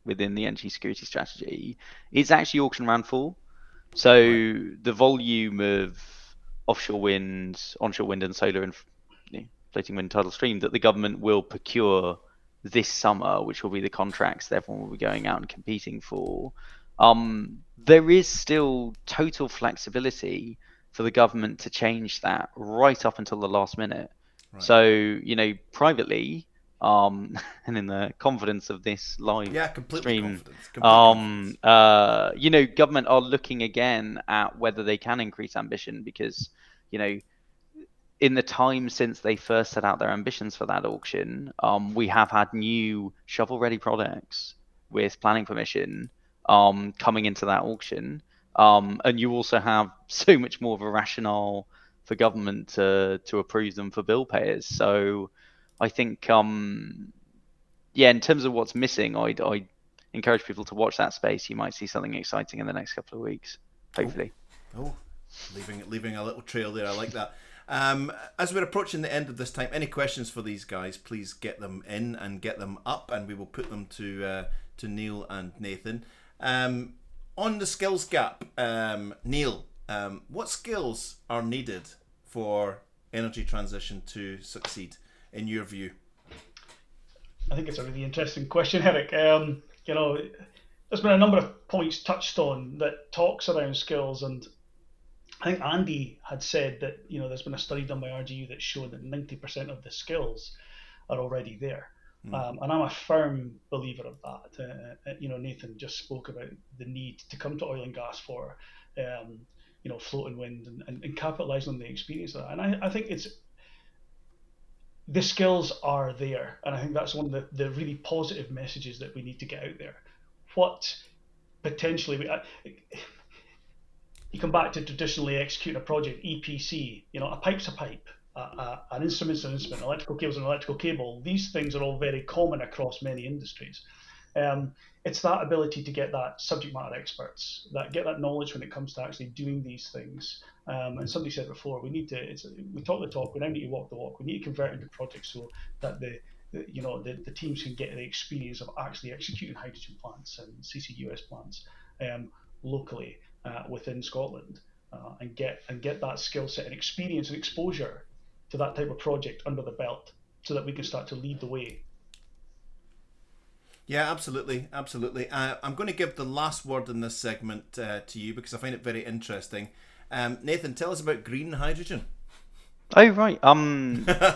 within the energy security strategy is actually auction round 4. So the volume of offshore wind, onshore wind and solar and floating wind tidal stream that the government will procure this summer, which will be the contracts that everyone will be going out and competing for, there is still total flexibility for the government to change that right up until the last minute. Right. So, privately, and in the confidence of this live stream, government are looking again at whether they can increase ambition because, in the time since they first set out their ambitions for that auction, we have had new shovel-ready products with planning permission coming into that auction. And you also have so much more of a rationale for government to approve them for bill payers. So I think, in terms of what's missing, I'd encourage people to watch that space. You might see something exciting in the next couple of weeks, hopefully. Leaving a little trail there. I like that. As we're approaching the end of this time, any questions for these guys, please get them in and get them up, and we will put them to Neil and Nathan. On the skills gap, Neil, what skills are needed for energy transition to succeed, in your view? I think it's a really interesting question, Eric. There's been a number of points touched on that talks around skills, and I think Andy had said that there's been a study done by RGU that showed that 90% of the skills are already there. And I'm a firm believer of that. Nathan just spoke about the need to come to oil and gas for, floating wind and capitalize on the experience of that. And I think the skills are there. And I think that's one of the really positive messages that we need to get out there. What potentially, you come back to traditionally executing a project, EPC, a pipe's a pipe. An instrument's an instrument, electrical cable's an electrical cable. These things are all very common across many industries. It's that ability to get that subject matter experts, get that knowledge when it comes to actually doing these things. And somebody said before, we talk the talk, we now need to walk the walk. We need to convert into projects so that the teams can get the experience of actually executing hydrogen plants and CCUS plants locally within Scotland, and get that skill set and experience and exposure to that type of project under the belt so that we can start to lead the way. Yeah, absolutely. I'm going to give the last word in this segment to you because I find it very interesting. Nathan, tell us about green hydrogen. Oh, right.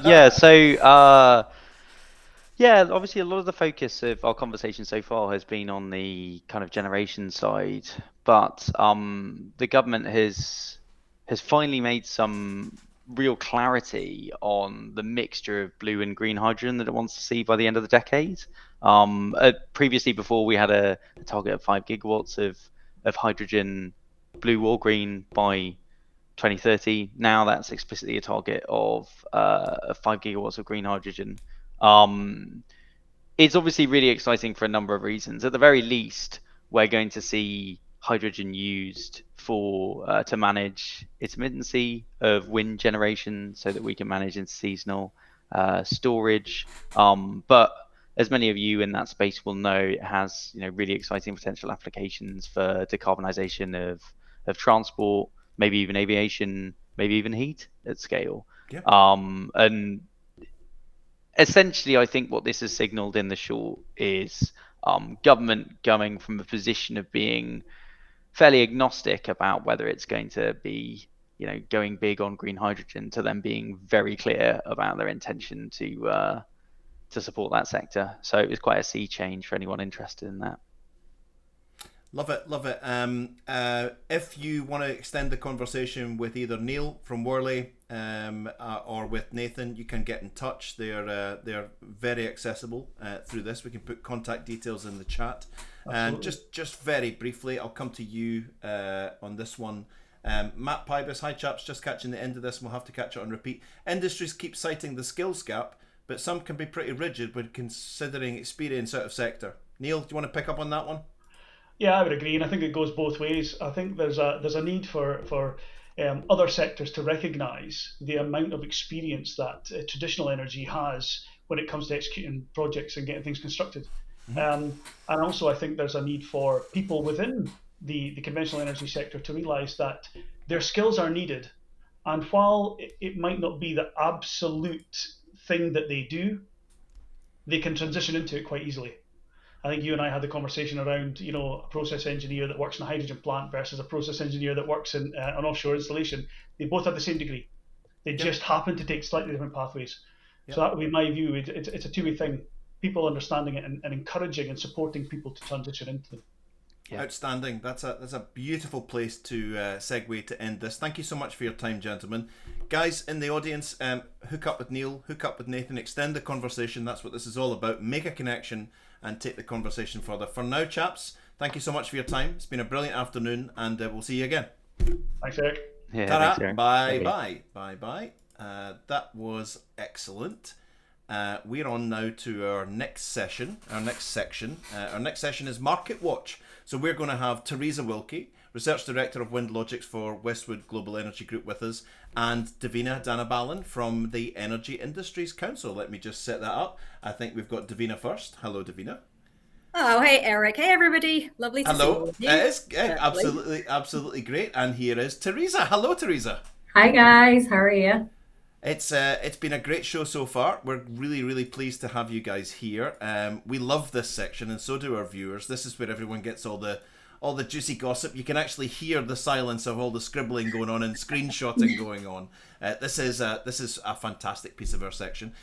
Yeah, so obviously a lot of the focus of our conversation so far has been on the kind of generation side, but the government has finally made some real clarity on the mixture of blue and green hydrogen that it wants to see by the end of the decade. Previously, before we had a target of 5 gigawatts of hydrogen, blue or green, by 2030. Now that's explicitly a target of 5 gigawatts of green hydrogen. It's obviously really exciting for a number of reasons. At the very least, we're going to see hydrogen used to manage intermittency of wind generation so that we can manage interseasonal storage. But as many of you in that space will know, it has really exciting potential applications for decarbonisation of transport, maybe even aviation, maybe even heat at scale. Yeah. And essentially, I think what this has signalled in the short is government going from a position of being fairly agnostic about whether it's going to be, going big on green hydrogen, to them being very clear about their intention to support that sector. So it was quite a sea change for anyone interested in that. Love it. If you want to extend the conversation with either Neil from Worley or with Nathan, you can get in touch. They're very accessible through this. We can put contact details in the chat. And just very briefly, I'll come to you on this one. Matt Pybus, hi chaps, just catching the end of this, and we'll have to catch it on repeat. Industries keep citing the skills gap, but some can be pretty rigid when considering experience out of sector. Neil, do you want to pick up on that one? Yeah, I would agree, and I think it goes both ways. I think there's a need for other sectors to recognise the amount of experience that traditional energy has when it comes to executing projects and getting things constructed. And also, I think there's a need for people within the conventional energy sector to realise that their skills are needed. And while it might not be the absolute thing that they do, they can transition into it quite easily. I think you and I had the conversation around, a process engineer that works in a hydrogen plant versus a process engineer that works in an offshore installation. They both have the same degree. They just happen to take slightly different pathways. So that would be my view. It's a two-way thing. People understanding it and encouraging and supporting people to transition into them. Yeah. Outstanding. That's a beautiful place to segue to end this. Thank you so much for your time, gentlemen. Guys in the audience, hook up with Neil, hook up with Nathan, extend the conversation. That's what this is all about. Make a connection and take the conversation further. For now, chaps, thank you so much for your time. It's been a brilliant afternoon, and we'll see you again. Thanks, Eric. Yeah, Ta-ra. thanks, Eric. Bye. That was excellent. We're on now to our next session, our next section. Our next session is Market Watch. So we're going to have Teresa Wilkie, Research Director of Wind Logics for Westwood Global Energy Group with us, and Davina Dhanabalan from the Energy Industries Council. Let me just set that up. I think we've got Davina first. Hello, Davina. Oh, hey, Eric. Hey, everybody. Lovely to see you. It is absolutely great. And here is Teresa. Hello, Teresa. Hi, guys. How are you? It's been a great show so far. We're really pleased to have you guys here. We love this section, and so do our viewers. This is where everyone gets all the juicy gossip. You can actually hear the silence of all the scribbling going on and screenshotting going on. This is a fantastic piece of our section.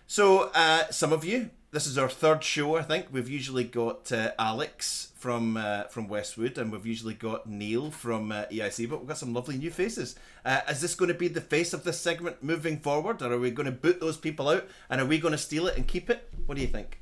So some of you, this is our third show, I think. We've usually got Alex from Westwood, and we've usually got Neil from EIC, but we've got some lovely new faces. Is this going to be the face of this segment moving forward, or are we going to boot those people out, and are we going to steal it and keep it? What do you think?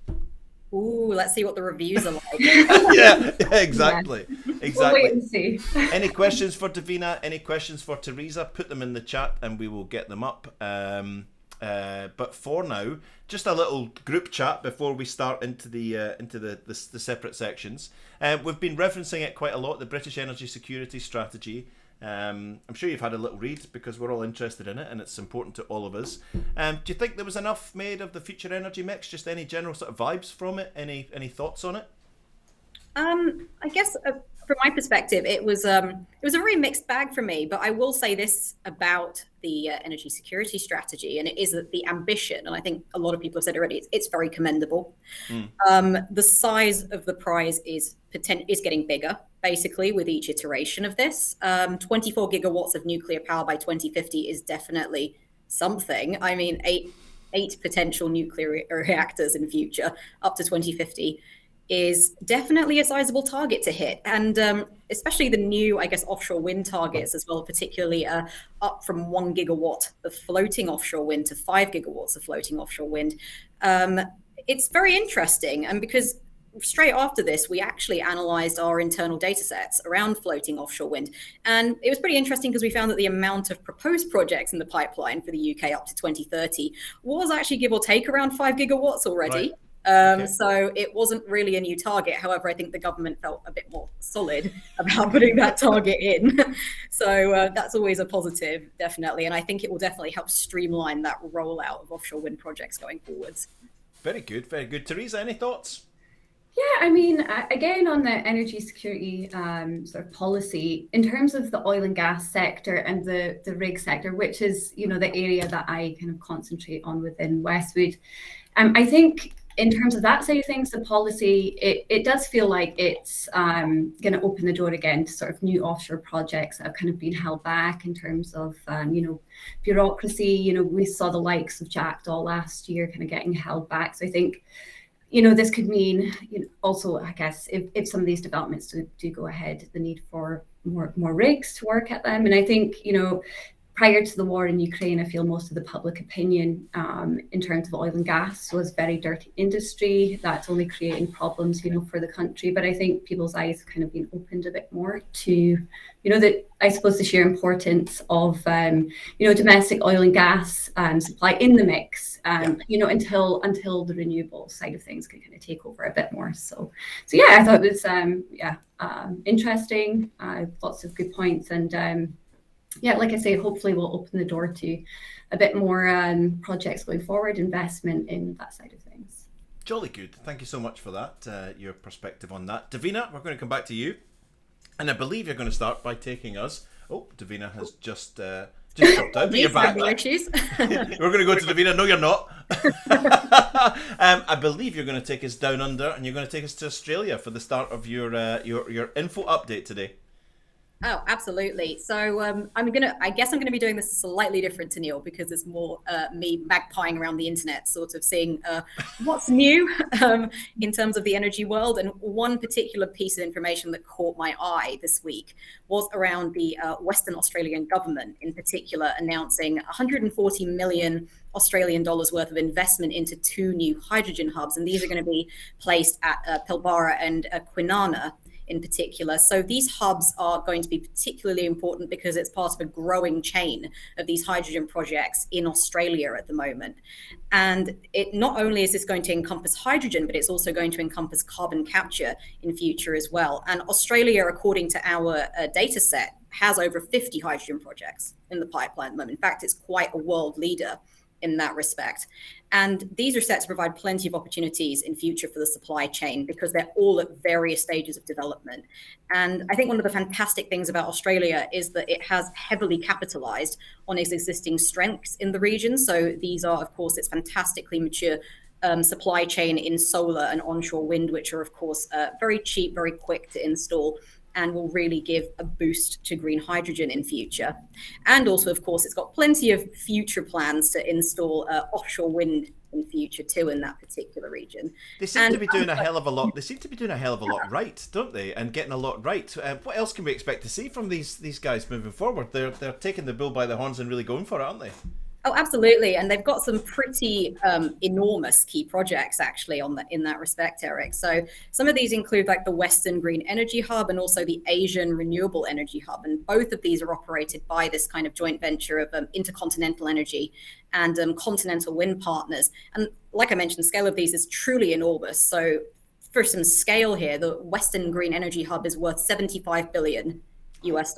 Ooh, let's see what the reviews are like. yeah, exactly. We'll wait and see. Any questions for Davina? Any questions for Teresa? Put them in the chat, and we will get them up. But for now, just a little group chat before we start into the separate sections. We've been referencing it quite a lot, the British Energy Security Strategy. I'm sure you've had a little read because we're all interested in it and it's important to all of us. Do you think there was enough made of the future energy mix? Just any general sort of vibes from it? Any thoughts on it? I guess from my perspective, it was a very mixed bag for me. But I will say this about the energy security strategy, and it is that the ambition, and I think a lot of people have said already, it's very commendable. The size of the prize is getting bigger, basically, with each iteration of this. 24 gigawatts of nuclear power by 2050 is definitely something. I mean, eight potential nuclear reactors in future up to 2050 is definitely a sizable target to hit. And especially the new, I guess, offshore wind targets as well, particularly up from 1 gigawatt of floating offshore wind to 5 gigawatts of floating offshore wind. It's very interesting. And because straight after this, we actually analyzed our internal data sets around floating offshore wind. And it was pretty interesting because we found that the amount of proposed projects in the pipeline for the UK up to 2030 was actually give or take around 5 gigawatts already. Right. So it wasn't really a new target. However, I think the government felt a bit more solid about putting that target in. So that's always a positive, definitely. And I think it will definitely help streamline that rollout of offshore wind projects going forwards. Very good, very good. Teresa, any thoughts? Yeah, I mean, again, on the energy security sort of policy, in terms of the oil and gas sector and the rig sector, which is, the area that I kind of concentrate on within Westwood, I think in terms of that side of things, the policy, it does feel like it's going to open the door again to sort of new offshore projects that have kind of been held back in terms of, bureaucracy. We saw the likes of Jackdaw last year kind of getting held back. So I think, this could mean, also, I guess, if some of these developments do go ahead, the need for more rigs to work at them. And I think, prior to the war in Ukraine, I feel most of the public opinion in terms of oil and gas was very dirty industry. That's only creating problems, for the country. But I think people's eyes have kind of been opened a bit more to, I suppose the sheer importance of, domestic oil and gas supply in the mix, until the renewable side of things can kind of take over a bit more. So yeah, I thought it was, interesting. Lots of good points. And yeah, like I say, hopefully will open the door to a bit more projects going forward, investment in that side of things. Jolly good. Thank you so much for that, your perspective on that. Davina, we're going to come back to you. And I believe you're going to start by taking us... Oh, Davina has just dropped out, but you're back. We're going to go to Davina. No, you're not. I believe you're going to take us down under, and you're going to take us to Australia for the start of your info update today. Oh, absolutely. So I guess I'm gonna be doing this slightly different to Neil, because it's more me magpieing around the internet, sort of seeing what's new in terms of the energy world. And one particular piece of information that caught my eye this week was around the Western Australian government, in particular, announcing 140 million Australian dollars worth of investment into 2 new hydrogen hubs. And these are going to be placed at Pilbara and Kwinana in particular. So these hubs are going to be particularly important because it's part of a growing chain of these hydrogen projects in Australia at the moment. And it not only is this going to encompass hydrogen, but it's also going to encompass carbon capture in future as well. And Australia, according to our data set, has over 50 hydrogen projects in the pipeline at the moment. In fact, it's quite a world leader in that respect. And these are set to provide plenty of opportunities in future for the supply chain, because they're all at various stages of development. And I think one of the fantastic things about Australia is that it has heavily capitalized on its existing strengths in the region. So these are, of course, its fantastically mature supply chain in solar and onshore wind, which are, of course, very cheap, very quick to install, and will really give a boost to green hydrogen in future. And also, of course, it's got plenty of future plans to install offshore wind in future too in that particular region. They seem to be doing a hell of a lot. They seem to be doing a hell of a lot right, don't they? And getting a lot right. What else can we expect to see from these guys moving forward? They're taking the bull by the horns and really going for it, aren't they? Oh, absolutely. And they've got some pretty enormous key projects actually in that respect, Eric. So some of these include like the Western Green Energy Hub and also the Asian Renewable Energy Hub. And both of these are operated by this kind of joint venture of Intercontinental Energy and Continental Wind Partners. And like I mentioned, the scale of these is truly enormous. So for some scale here, the Western Green Energy Hub is worth $75 billion US.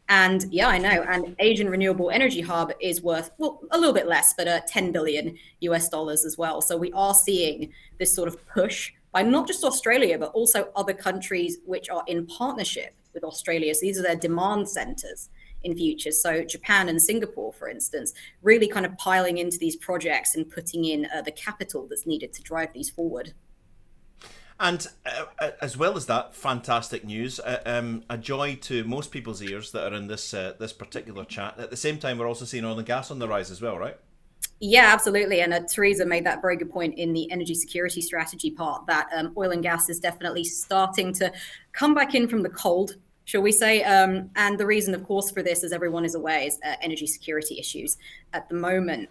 And yeah, I know. And Asian Renewable Energy Hub is worth, well, a little bit less, but $10 billion US as well. So we are seeing this sort of push by not just Australia, but also other countries which are in partnership with Australia. So these are their demand centers in future. So Japan and Singapore, for instance, really kind of piling into these projects and putting in the capital that's needed to drive these forward. And as well as that, fantastic news, a joy to most people's ears that are in this particular chat. At the same time, we're also seeing oil and gas on the rise as well, right? Yeah, absolutely. And Teresa made that very good point in the energy security strategy part, that oil and gas is definitely starting to come back in from the cold, shall we say. And the reason, of course, for this, as everyone is aware, is energy security issues at the moment.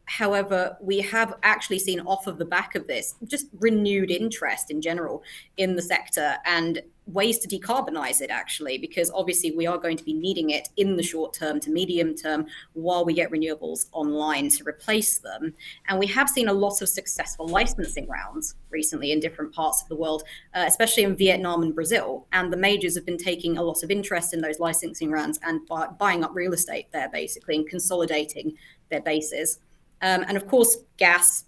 However, we have actually seen off of the back of this just renewed interest in general in the sector and ways to decarbonize it, actually, because obviously we are going to be needing it in the short term to medium term while we get renewables online to replace them. And we have seen a lot of successful licensing rounds recently in different parts of the world, especially in Vietnam and Brazil. And the majors have been taking a lot of interest in those licensing rounds and buying up real estate there, basically, and consolidating their bases. And of course, gas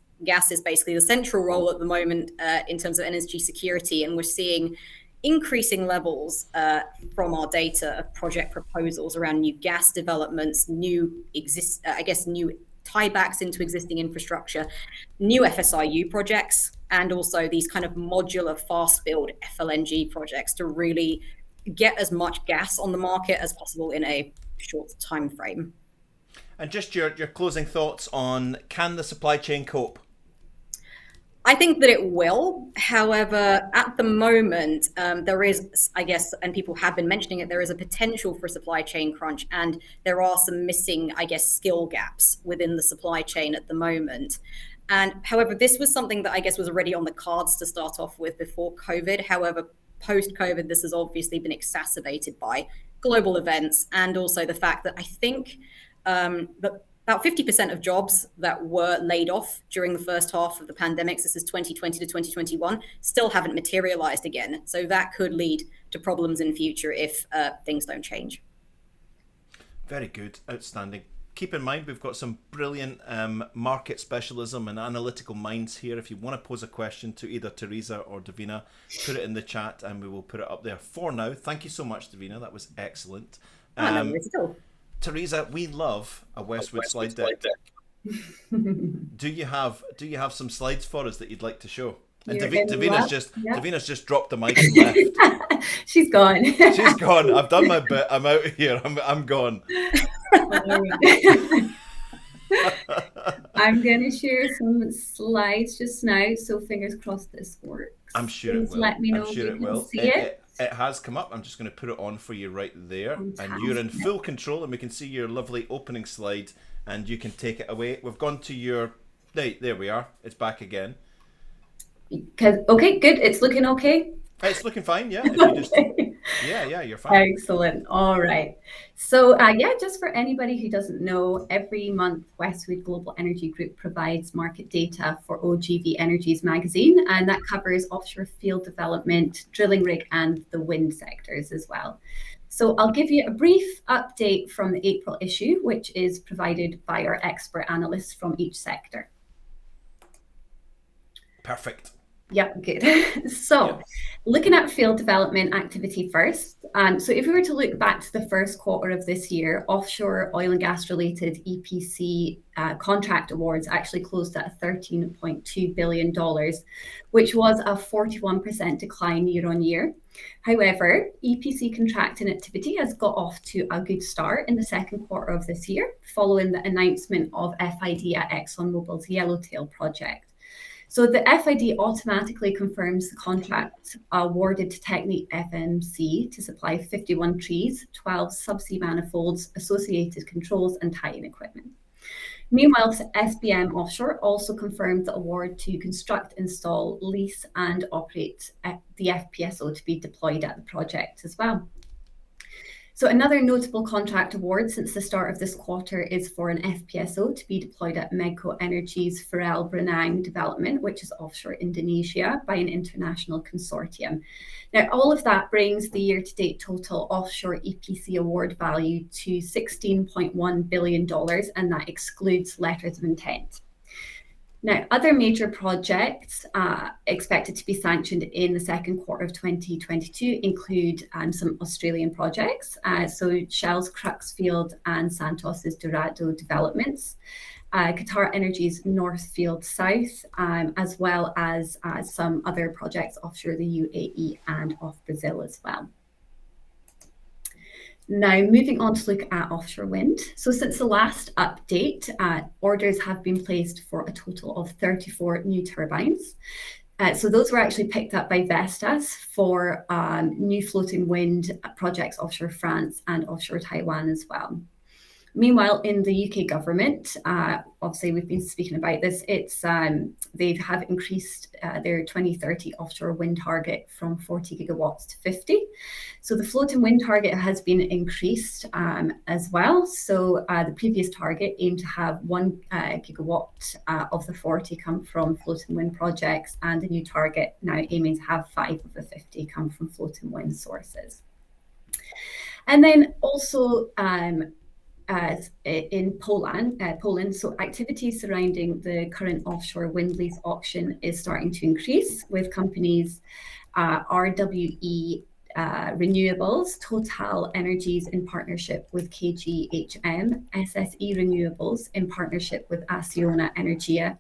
is basically the central role at the moment in terms of energy security. And we're seeing increasing levels from our data of project proposals around new gas developments, new tiebacks into existing infrastructure, new FSRU projects, and also these kind of modular fast build FLNG projects to really get as much gas on the market as possible in a short time frame. And just your closing thoughts on, can the supply chain cope? I think that it will. However, at the moment, there is, I guess, and people have been mentioning it, there is a potential for supply chain crunch, and there are some missing, I guess, skill gaps within the supply chain at the moment. And however, this was something that I guess was already on the cards to start off with before COVID. However, post-COVID, this has obviously been exacerbated by global events and also the fact that I think that about 50% of jobs that were laid off during the first half of the pandemic, this is 2020 to 2021, still haven't materialized again. So that could lead to problems in future if things don't change. Very good. Outstanding. Keep in mind, we've got some brilliant market specialism and analytical minds here. If you want to pose a question to either Teresa or Davina, put it in the chat and we will put it up there. For now, thank you so much, Davina. That was excellent. Teresa, we love a Westwood slide deck. Do you have some slides for us that you'd like to show? And Davina's just dropped the mic and left. She's gone. She's gone. I've done my bit. I'm out of here. I'm gone. I'm going to share some slides just now, so fingers crossed this works. I'm sure it will. Let me know I'm sure if it you will. can see it. It has come up. I'm just going to put it on for you right there. Fantastic. And you're in full control, and we can see your lovely opening slide, and you can take it away. We've gone to your... There we are. It's back again. Okay, good. It's looking okay. It's looking fine, yeah. If you just... Yeah, you're fine. Excellent. All right. So, just for anybody who doesn't know, every month Westwood Global Energy Group provides market data for OGV Energy's magazine, and that covers offshore field development, drilling rig, and the wind sectors as well. So I'll give you a brief update from the April issue, which is provided by our expert analysts from each sector. Perfect. Yeah, good. So looking at field development activity first. So if we were to look back to the first quarter of this year, offshore oil and gas related EPC contract awards actually closed at $13.2 billion, which was a 41% decline year on year. However, EPC contracting activity has got off to a good start in the second quarter of this year, following the announcement of FID at ExxonMobil's Yellowtail project. So the FID automatically confirms the contract awarded to Technip FMC to supply 51 trees, 12 subsea manifolds, associated controls and tie-in equipment. Meanwhile, SBM Offshore also confirmed the award to construct, install, lease and operate the FPSO to be deployed at the project as well. So another notable contract award since the start of this quarter is for an FPSO to be deployed at Medco Energy's Farel Branang development, which is offshore Indonesia, by an international consortium. Now, all of that brings the year-to-date total offshore EPC award value to $16.1 billion, and that excludes letters of intent. Now, other major projects expected to be sanctioned in the second quarter of 2022 include some Australian projects, so Shell's Crux Field and Santos's Dorado developments, Qatar Energy's North Field South, as well as some other projects offshore the UAE and off Brazil as well. Now, moving on to look at offshore wind. So since the last update, orders have been placed for a total of 34 new turbines. So those were actually picked up by Vestas for new floating wind projects offshore France and offshore Taiwan as well. Meanwhile, in the UK government, obviously we've been speaking about this, they have increased their 2030 offshore wind target from 40 gigawatts to 50. So the floating wind target has been increased as well. So the previous target aimed to have 1 gigawatt of the 40 come from floating wind projects, and the new target now aiming to have 5 of the 50 come from floating wind sources. And then also, as in Poland, so activity surrounding the current offshore wind lease auction is starting to increase, with companies RWE Renewables, Total Energies in partnership with KGHM, SSE Renewables in partnership with Acciona Energia,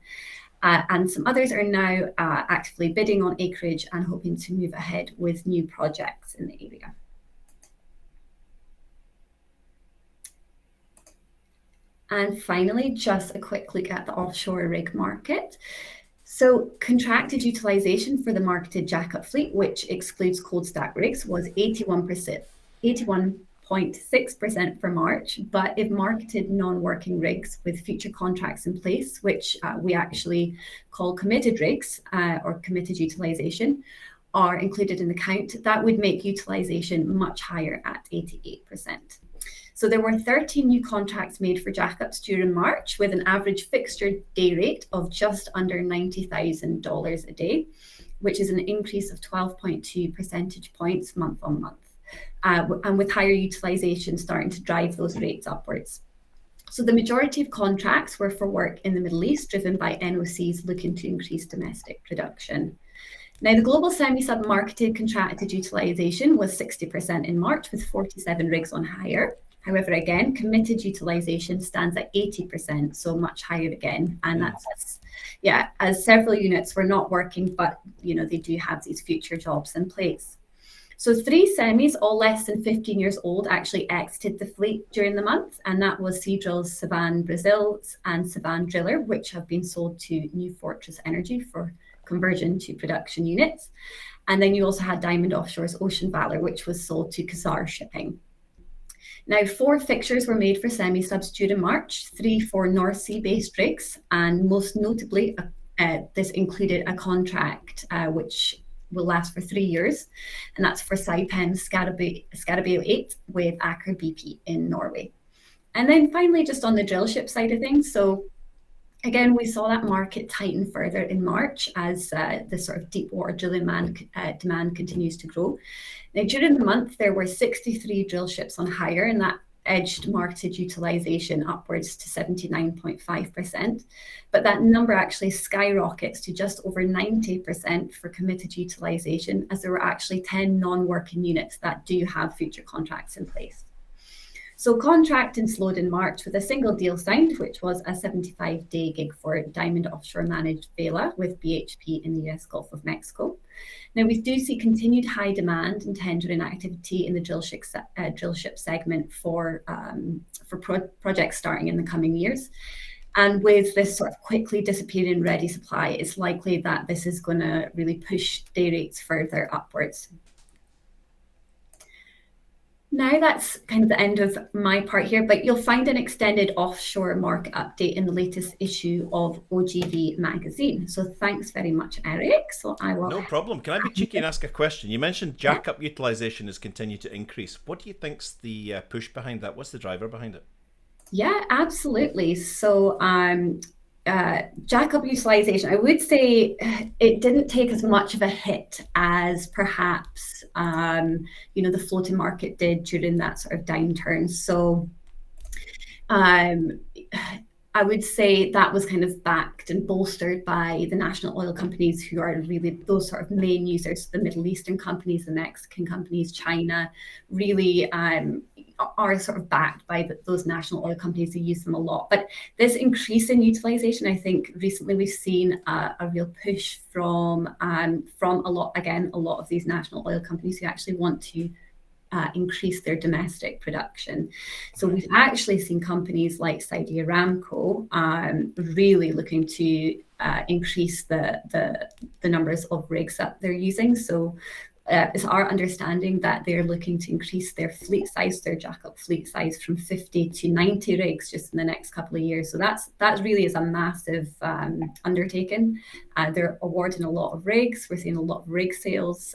and some others are now actively bidding on acreage and hoping to move ahead with new projects in the area. And finally, just a quick look at the offshore rig market. So contracted utilization for the marketed jackup fleet, which excludes cold stack rigs, was 81.6% for March. But if marketed non-working rigs with future contracts in place, which we actually call committed rigs or committed utilization, are included in the count, that would make utilization much higher at 88%. So there were 13 new contracts made for jackups during March, with an average fixture day rate of just under $90,000 a day, which is an increase of 12.2 percentage points month on month. and with higher utilisation starting to drive those rates upwards. So the majority of contracts were for work in the Middle East, driven by NOCs looking to increase domestic production. Now, the global semi-sub marketed contracted utilisation was 60% in March, with 47 rigs on hire. However, again, committed utilisation stands at 80%, so much higher again. And that's, as several units were not working, but, they do have these future jobs in place. So 3 semis, all less than 15 years old, actually exited the fleet during the month, and that was Seadrill's Savan Brazil and Savan Driller, which have been sold to New Fortress Energy for conversion to production units. And then you also had Diamond Offshore's Ocean Valor, which was sold to Khazar Shipping. Now, 4 fixtures were made for semi-subs during March, 3 for North Sea-based rigs, and most notably, this included a contract which will last for 3 years, and that's for Saipem's Scarabeo 8 with Aker BP in Norway. And then finally, just on the drill ship side of things, so again, we saw that market tighten further in March as the sort of deep water drilling demand continues to grow. Now, during the month, there were 63 drill ships on hire, and that edged marketed utilisation upwards to 79.5%. But that number actually skyrockets to just over 90% for committed utilisation, as there were actually 10 non-working units that do have future contracts in place. So contracting slowed in March with a single deal signed, which was a 75-day gig for Diamond Offshore managed Vela with BHP in the US Gulf of Mexico. Now, we do see continued high demand and tendering activity in the drill ship segment for projects starting in the coming years. And with this sort of quickly disappearing ready supply, it's likely that this is going to really push day rates further upwards. Now that's kind of the end of my part here, but you'll find an extended offshore market update in the latest issue of OGV magazine. So thanks very much, Eric. So I will. No problem. Can I be cheeky and ask a question? You mentioned jackup utilisation has continued to increase. What do you think's the push behind that? What's the driver behind it? Yeah, absolutely. So jackup utilisation, I would say it didn't take as much of a hit as perhaps the floating market did during that sort of downturn. So I would say that was kind of backed and bolstered by the national oil companies, who are really those sort of main users, the Middle Eastern companies, the Mexican companies, China, really are sort of backed by those national oil companies who use them a lot. But this increase in utilization, I think recently we've seen a real push from a lot of these national oil companies who actually want to increase their domestic production. So we've actually seen companies like Saudi Aramco really looking to increase the numbers of rigs that they're using. So it's our understanding that they're looking to increase their fleet size, their jackup fleet size, from 50 to 90 rigs just in the next couple of years. So that really is a massive undertaking. They're awarding a lot of rigs. We're seeing a lot of rig sales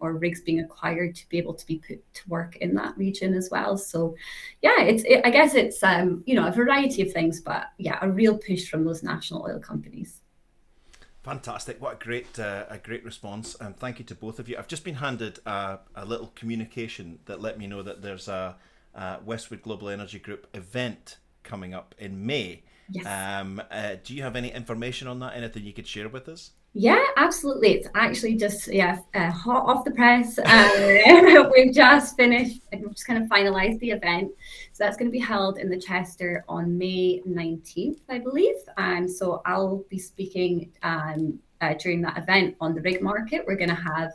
or rigs being acquired to be able to be put to work in that region as well. So yeah, I guess it's a variety of things, but yeah, a real push from those national oil companies. Fantastic. What a great response. And thank you to both of you. I've just been handed a little communication that let me know that there's a Westwood Global Energy Group event coming up in May. Yes. Do you have any information on that? Anything you could share with us? Yeah, absolutely. It's actually just hot off the press. We've just finished and just kind of finalized the event. So that's going to be held in the Chester on May 19th, I believe. So I'll be speaking during that event on the rig market. We're going to have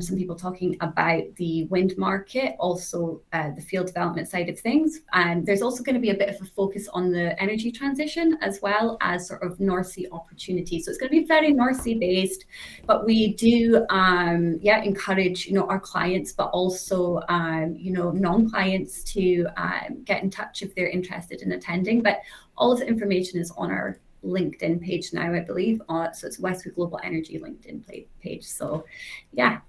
some people talking about the wind market, also the field development side of things. And there's also going to be a bit of a focus on the energy transition, as well as sort of North Sea opportunities. So it's going to be very North Sea based, but we do encourage our clients, but also non-clients to get in touch if they're interested in attending. But all of the information is on our LinkedIn page now, I believe. So it's Westwood Global Energy LinkedIn page. So yeah,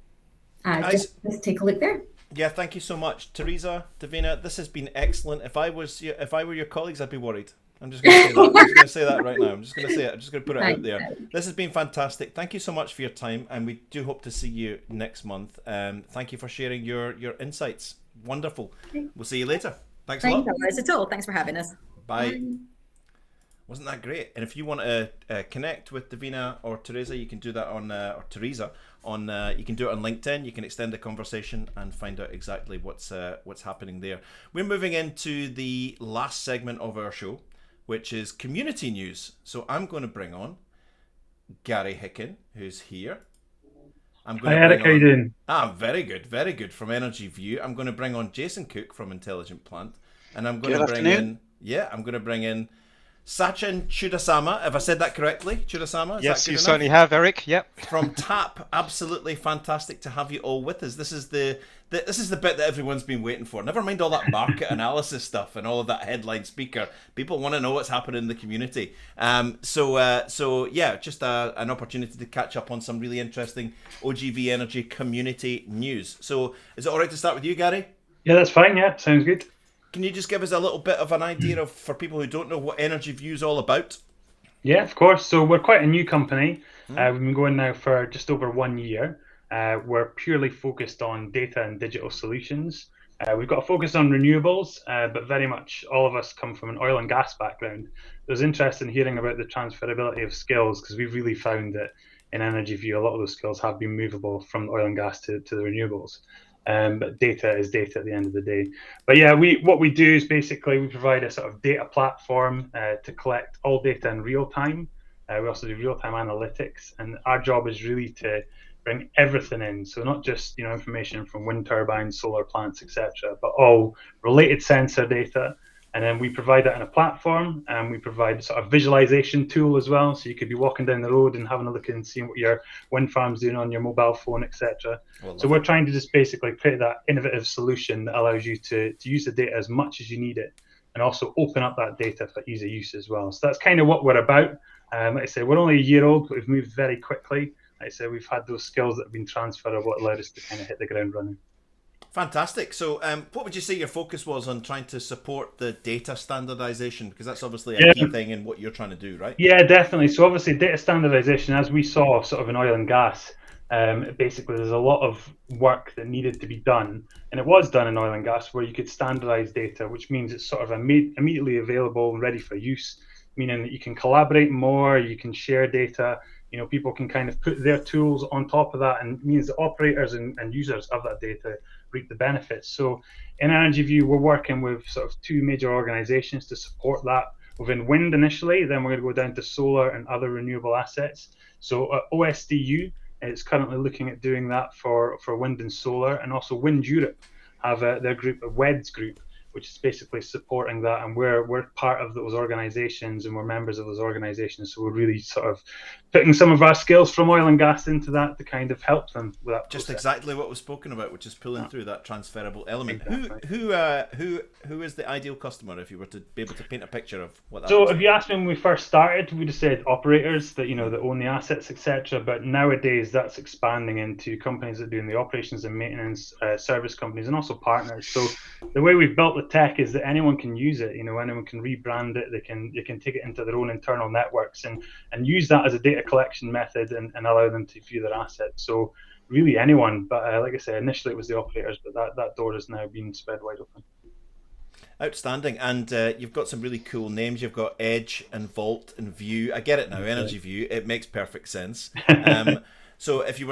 just take a look there. Yeah, thank you so much, Teresa, Davina. This has been excellent. If I were your colleagues, I'd be worried. I'm just going to say that. I'm just going to say that right now. I'm just going to say it. I'm just going to put it out there. This has been fantastic. Thank you so much for your time, and we do hope to see you next month. Thank you for sharing your insights. Wonderful. We'll see you later. Thanks a lot. No worries at all. Thanks for having us. Bye. Wasn't that great? And if you want to connect with Davina or Teresa, you can do that on or Teresa on. You can do it on LinkedIn. You can extend the conversation and find out exactly what's happening there. We're moving into the last segment of our show, which is community news. So I'm going to bring on Gary Hicken, who's here. Hi Eric, how you doing? Very good. From Energy View. I'm going to bring on Jason Cook from Intelligent Plant, and I'm going to bring in Sachin Chudasama. Have I said that correctly? Chudasama? Yes, you certainly have, Eric. Yep. From TAP. Absolutely fantastic to have you all with us. This is the bit that everyone's been waiting for. Never mind all that market analysis stuff and all of that headline speaker. People want to know what's happening in the community. So just an opportunity to catch up on some really interesting OGV Energy community news. So is it all right to start with you, Gary? Yeah, that's fine. Yeah, sounds good. Can you just give us a little bit of an idea for people who don't know what Energy View is all about? Yeah, of course. So we're quite a new company. We've been going now for just over 1 year. We're purely focused on data and digital solutions. We've got a focus on renewables, but very much all of us come from an oil and gas background. It was interesting hearing about the transferability of skills, because we've really found that in Energy View, a lot of those skills have been movable from oil and gas to the renewables. But data is data at the end of the day. But yeah, what we do is basically we provide a sort of data platform to collect all data in real time. We also do real time analytics, and our job is really to bring everything in. So not just information from wind turbines, solar plants, etc., but all related sensor data. And then we provide that in a platform, and we provide sort of visualization tool as well. So you could be walking down the road and having a look and seeing what your wind farm's doing on your mobile phone, etc. So we're trying to just basically create that innovative solution that allows you to use the data as much as you need it, and also open up that data for ease of use as well. So that's kind of what we're about. Like I say, we're only a year old, but we've moved very quickly. Like I say, we've had those skills that have been transferable, what allowed us to kind of hit the ground running. Fantastic. So what would you say your focus was on trying to support the data standardization? Because that's obviously a key thing in what you're trying to do, right? Yeah, definitely. So obviously data standardization, as we saw sort of in oil and gas, basically there's a lot of work that needed to be done. And it was done in oil and gas where you could standardize data, which means it's sort of immediately available and ready for use, meaning that you can collaborate more, you can share data. People can kind of put their tools on top of that, and it means that operators and users of that data reap the benefits. So in Energy View, we're working with sort of two major organizations to support that within wind initially, then we're going to go down to solar and other renewable assets. So OSDU is currently looking at doing that for wind and solar, and also Wind Europe have their group, a WEDS group, which is basically supporting that, and we're part of those organizations, and we're members of those organizations. So we're really sort of putting some of our skills from oil and gas into that to kind of help them with that process. Just exactly what was spoken about, which is pulling through that transferable element. Exactly. Who is the ideal customer, if you were to be able to paint a picture of what that So if you asked me when we first started, we'd have said operators that that own the assets, etc. But nowadays that's expanding into companies that are doing the operations and maintenance, service companies, and also partners. So the way we've built the tech is that anyone can use it. Anyone can rebrand it. They can take it into their own internal networks and use that as a data collection method and allow them to view their assets. So really anyone, but like I said, initially it was the operators, but that door has now been spread wide open. Outstanding. And you've got some really cool names. You've got Edge and Vault and View. I get it now. Energy View. It makes perfect sense. So if we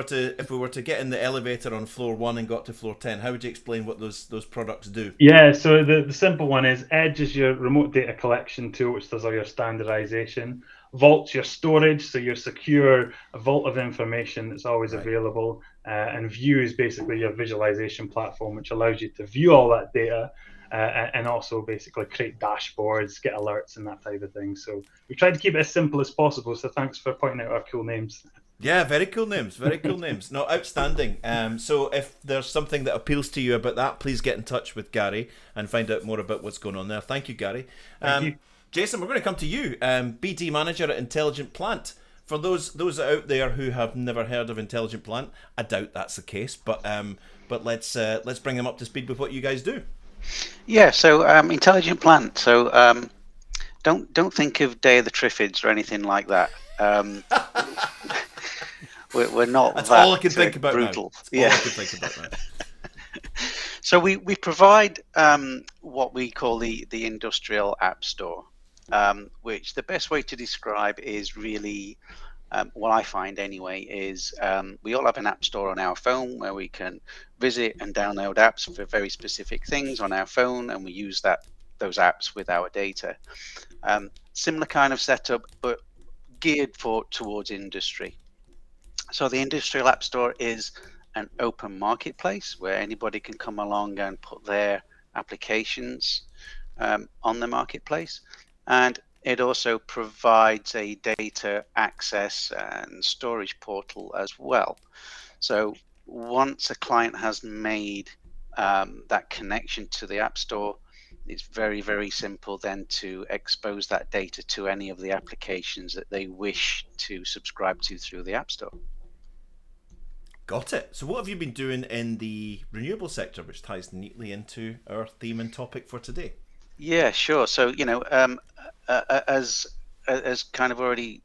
were to get in the elevator on floor 1 and got to floor 10, how would you explain what those products do? Yeah, so the simple one is Edge is your remote data collection tool, which does all your standardization. Vault's your storage, so your secure vault of information that's always available. And View is basically your visualization platform, which allows you to view all that data and also basically create dashboards, get alerts and that type of thing. So we tried to keep it as simple as possible. So thanks for pointing out our cool names. Yeah, very cool names. Very cool names. No, outstanding. So if there's something that appeals to you about that, please get in touch with Gary and find out more about what's going on there. Thank you, Gary. Thank you. Jason, we're going to come to you, BD Manager at Intelligent Plant. For those out there who have never heard of Intelligent Plant, I doubt that's the case, but let's bring them up to speed with what you guys do. Yeah, so Intelligent Plant. So don't think of Day of the Triffids or anything like that. We're not. That's that all I can think about brutal. now. Yeah. All I can think about now. So we provide what we call the industrial app store, which the best way to describe is really what I find anyway is we all have an app store on our phone where we can visit and download apps for very specific things on our phone, and we use those apps with our data. Similar kind of setup, but geared towards industry. So the industrial app store is an open marketplace where anybody can come along and put their applications on the marketplace, and it also provides a data access and storage portal as well. So once a client has made that connection to the App Store, it's very, very simple then to expose that data to any of the applications that they wish to subscribe to through the App Store. Got it. So what have you been doing in the renewable sector, which ties neatly into our theme and topic for today? Yeah, sure. So, as kind of already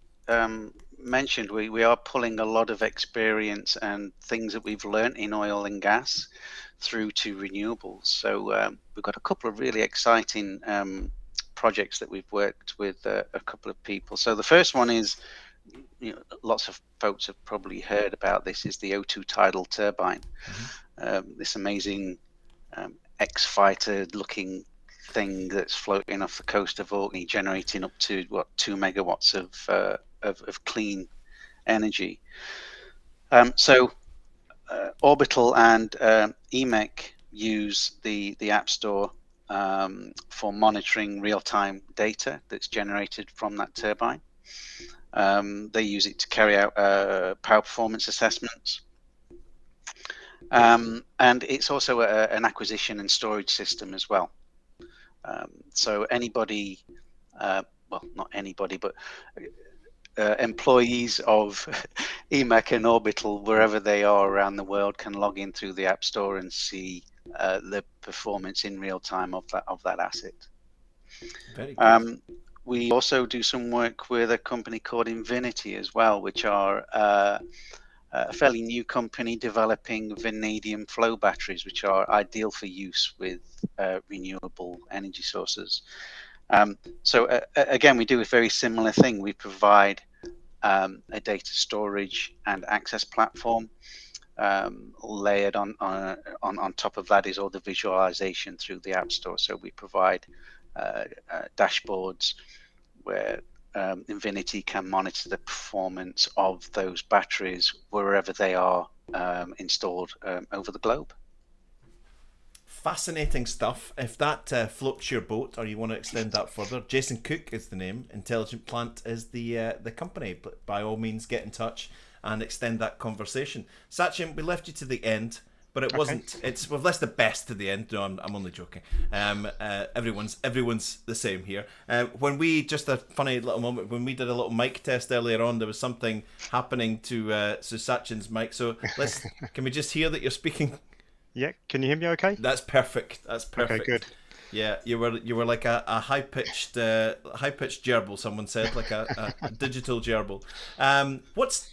mentioned, we are pulling a lot of experience and things that we've learned in oil and gas through to renewables. So we've got a couple of really exciting projects that we've worked with a couple of people. So the first one is, lots of folks have probably heard about this, is the O2 Tidal Turbine. This amazing X-Fighter looking thing that's floating off the coast of Orkney, generating up to 2 megawatts of clean energy. So Orbital and EMEC use the App Store for monitoring real-time data that's generated from that turbine. They use it to carry out power performance assessments. And it's also an acquisition and storage system as well. So anybody, well, not anybody, but employees of EMEC and Orbital, wherever they are around the world, can log in through the App Store and see the performance in real time of that asset. Very good. We also do some work with a company called Invinity as well, which are a fairly new company developing vanadium flow batteries, which are ideal for use with renewable energy sources. So again, we do a very similar thing. We provide a data storage and access platform. Layered on top of that is all the visualization through the App Store. So we provide dashboards where Invinity can monitor the performance of those batteries wherever they are installed over the globe. Fascinating stuff. If that floats your boat, or you want to extend that further, Jason Cook is the name. Intelligent Plant is the company. But by all means, get in touch and extend that conversation. Sachin, we left you to the end, but it wasn't. We've left the best to the end. No, I'm only joking. Everyone's the same here. When we, just a funny little moment, when we did a little mic test earlier on, there was something happening to Sachin's mic. So can we just hear that you're speaking? Yeah, can you hear me okay? That's perfect. That's perfect. Okay, good. Yeah, you were like a high pitched gerbil. Someone said, like a digital gerbil. What's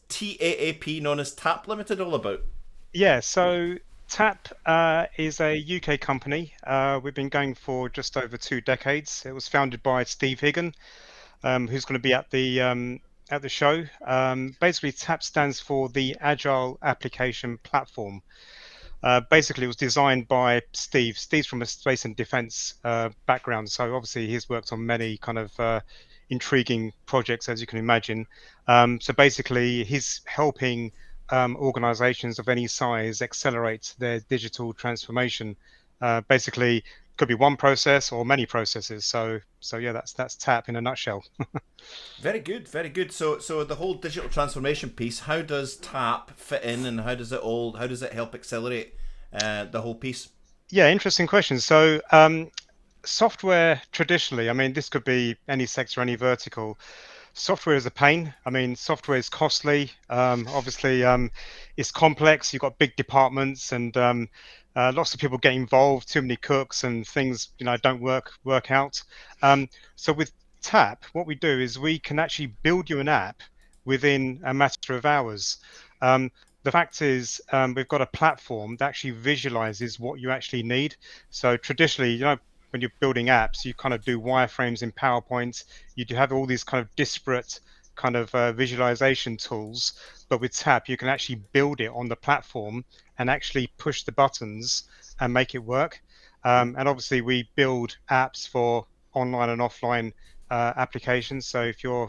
TAAP, known as TAP Limited, all about? Yeah, so TAP is a UK company. We've been going for just over 2 decades. It was founded by Steve Higgin, who's going to be at the show. Basically, TAP stands for the Agile Application Platform. Basically, it was designed by Steve. Steve's from a space and defense background, so obviously he's worked on many kind of intriguing projects, as you can imagine. So basically, he's helping organizations of any size accelerate their digital transformation. Basically, could be one process or many processes. So yeah, that's TAP in a nutshell. Very good, very good. So the whole digital transformation piece, how does TAP fit in, and how does it help accelerate the whole piece? Yeah, interesting question. So software traditionally, I mean, this could be any sector, any vertical. Software is a pain. I mean, software is costly. Obviously, it's complex. You've got big departments, and Lots of people get involved, too many cooks, and things don't work out. So with Tap, what we do is we can actually build you an app within a matter of hours. The fact is, we've got a platform that actually visualizes what you actually need. So traditionally, when you're building apps, you kind of do wireframes in PowerPoint. You do have all these kind of disparate kind of visualization tools, but with Tap, you can actually build it on the platform and actually push the buttons and make it work. And obviously, we build apps for online and offline applications. So if you're,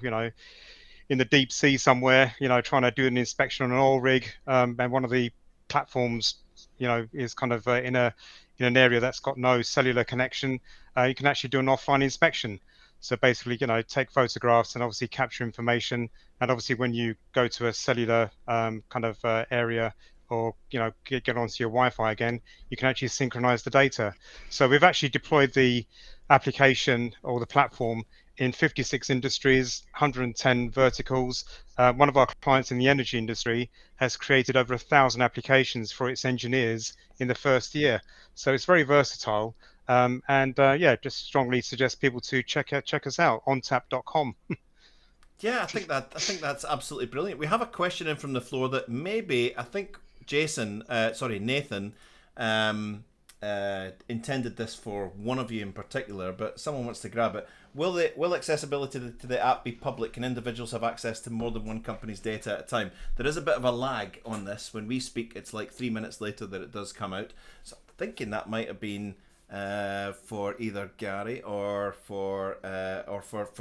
in the deep sea somewhere, trying to do an inspection on an oil rig, and one of the platforms, is kind of in an area that's got no cellular connection, you can actually do an offline inspection. So basically, take photographs and obviously capture information. And obviously, when you go to a cellular kind of area, or get onto your Wi-Fi again, you can actually synchronize the data. So we've actually deployed the application or the platform in 56 industries, 110 verticals. One of our clients in the energy industry has created over 1,000 applications for its engineers in the first year. So it's very versatile. Just strongly suggest people to check us out on ontap.com. Yeah, I think that's absolutely brilliant. We have a question in from the floor that maybe I think Nathan intended this for one of you in particular, but someone wants to grab it. Will accessibility to the app be public? Can individuals have access to more than one company's data at a time? There is a bit of a lag on this. When we speak, it's like 3 minutes later that it does come out. So I'm thinking that might have been for either Gary or for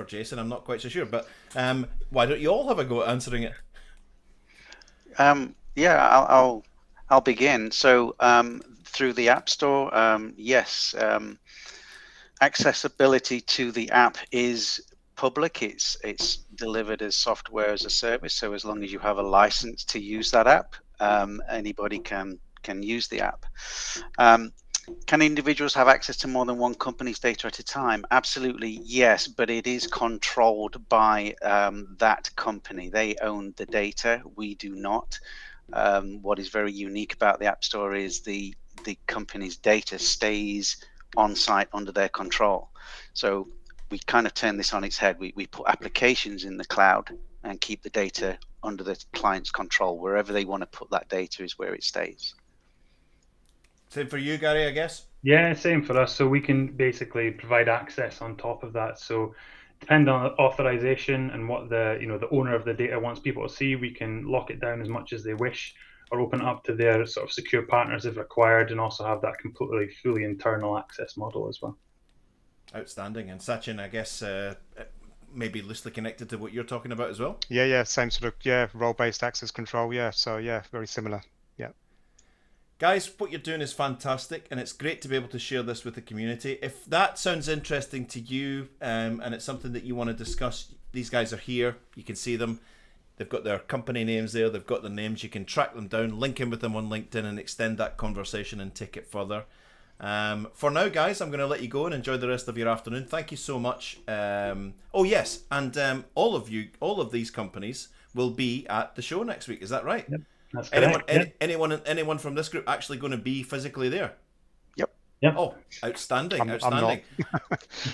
Jason. I'm not quite so sure, but why don't you all have a go at answering it? I'll begin. So through the App Store, yes, accessibility to the app is public. It's delivered as software as a service. So as long as you have a license to use that app, anybody can use the app. Can individuals have access to more than one company's data at a time? Absolutely, yes, but it is controlled by that company. They own the data. We do not. What is very unique about the App Store is the company's data stays on site under their control. So we kind of turn this on its head. We put applications in the cloud and keep the data under the client's control. Wherever they want to put that data is where it stays. Same for you, Gary, I guess? Yeah, same for us. So we can basically provide access on top of that. So depending on authorization and what the owner of the data wants people to see, we can lock it down as much as they wish, or open it up to their sort of secure partners if required, and also have that completely fully internal access model as well. Outstanding. And Sachin, I guess maybe loosely connected to what you're talking about as well? Yeah, same sort of, role-based access control, so very similar. Guys, what you're doing is fantastic, and it's great to be able to share this with the community. If that sounds interesting to you, and it's something that you want to discuss, these guys are here. You can see them. They've got their company names there. They've got their names. You can track them down, link in with them on LinkedIn, and extend that conversation and take it further. For now, guys, I'm going to let you go and enjoy the rest of your afternoon. Thank you so much. Oh, yes, and all of these companies will be at the show next week. Is that right? Yep. That's correct. Anyone from this group actually going to be physically there? Yep. Oh, outstanding! I'm not.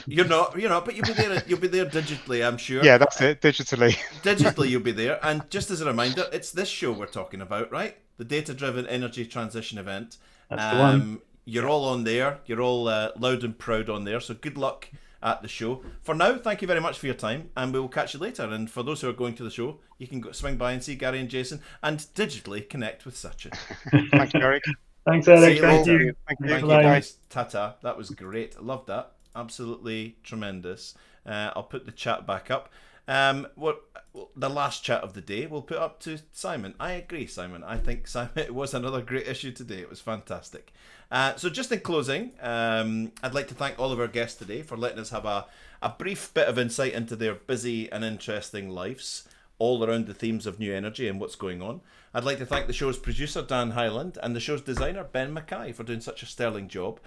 You're not, but you'll be there digitally, I'm sure. Yeah, that's it. Digitally. Digitally, you'll be there. And just as a reminder, it's this show we're talking about, right? The data-driven energy transition event. That's the one. You're all on there. You're all loud and proud on there. So good luck at the show. For now, thank you very much for your time, and we will catch you later. And for those who are going to the show, you can swing by and see Gary and Jason, and digitally connect with Sachin. Thank you, Eric. Thanks, Eric. Thank you. Thank you, guys. Ta-ta. That was great. I loved that. Absolutely tremendous. I'll put the chat back up. The last chat of the day we'll put up to Simon. I agree, Simon. I think, Simon, it was another great issue today. It was fantastic. So just in closing, I'd like to thank all of our guests today for letting us have a brief bit of insight into their busy and interesting lives, all around the themes of new energy and what's going on. I'd like to thank the show's producer, Dan Hyland, and the show's designer, Ben Mackay, for doing such a sterling job.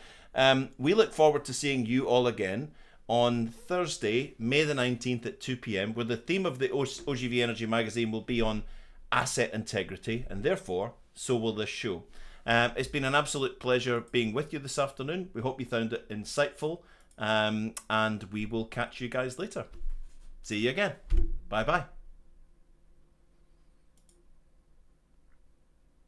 We look forward to seeing you all again on Thursday, May the 19th at 2 p.m, where the theme of the OGV Energy magazine will be on asset integrity, and therefore, so will this show. It's been an absolute pleasure being with you this afternoon. We hope you found it insightful, and we will catch you guys later. See you again. Bye bye.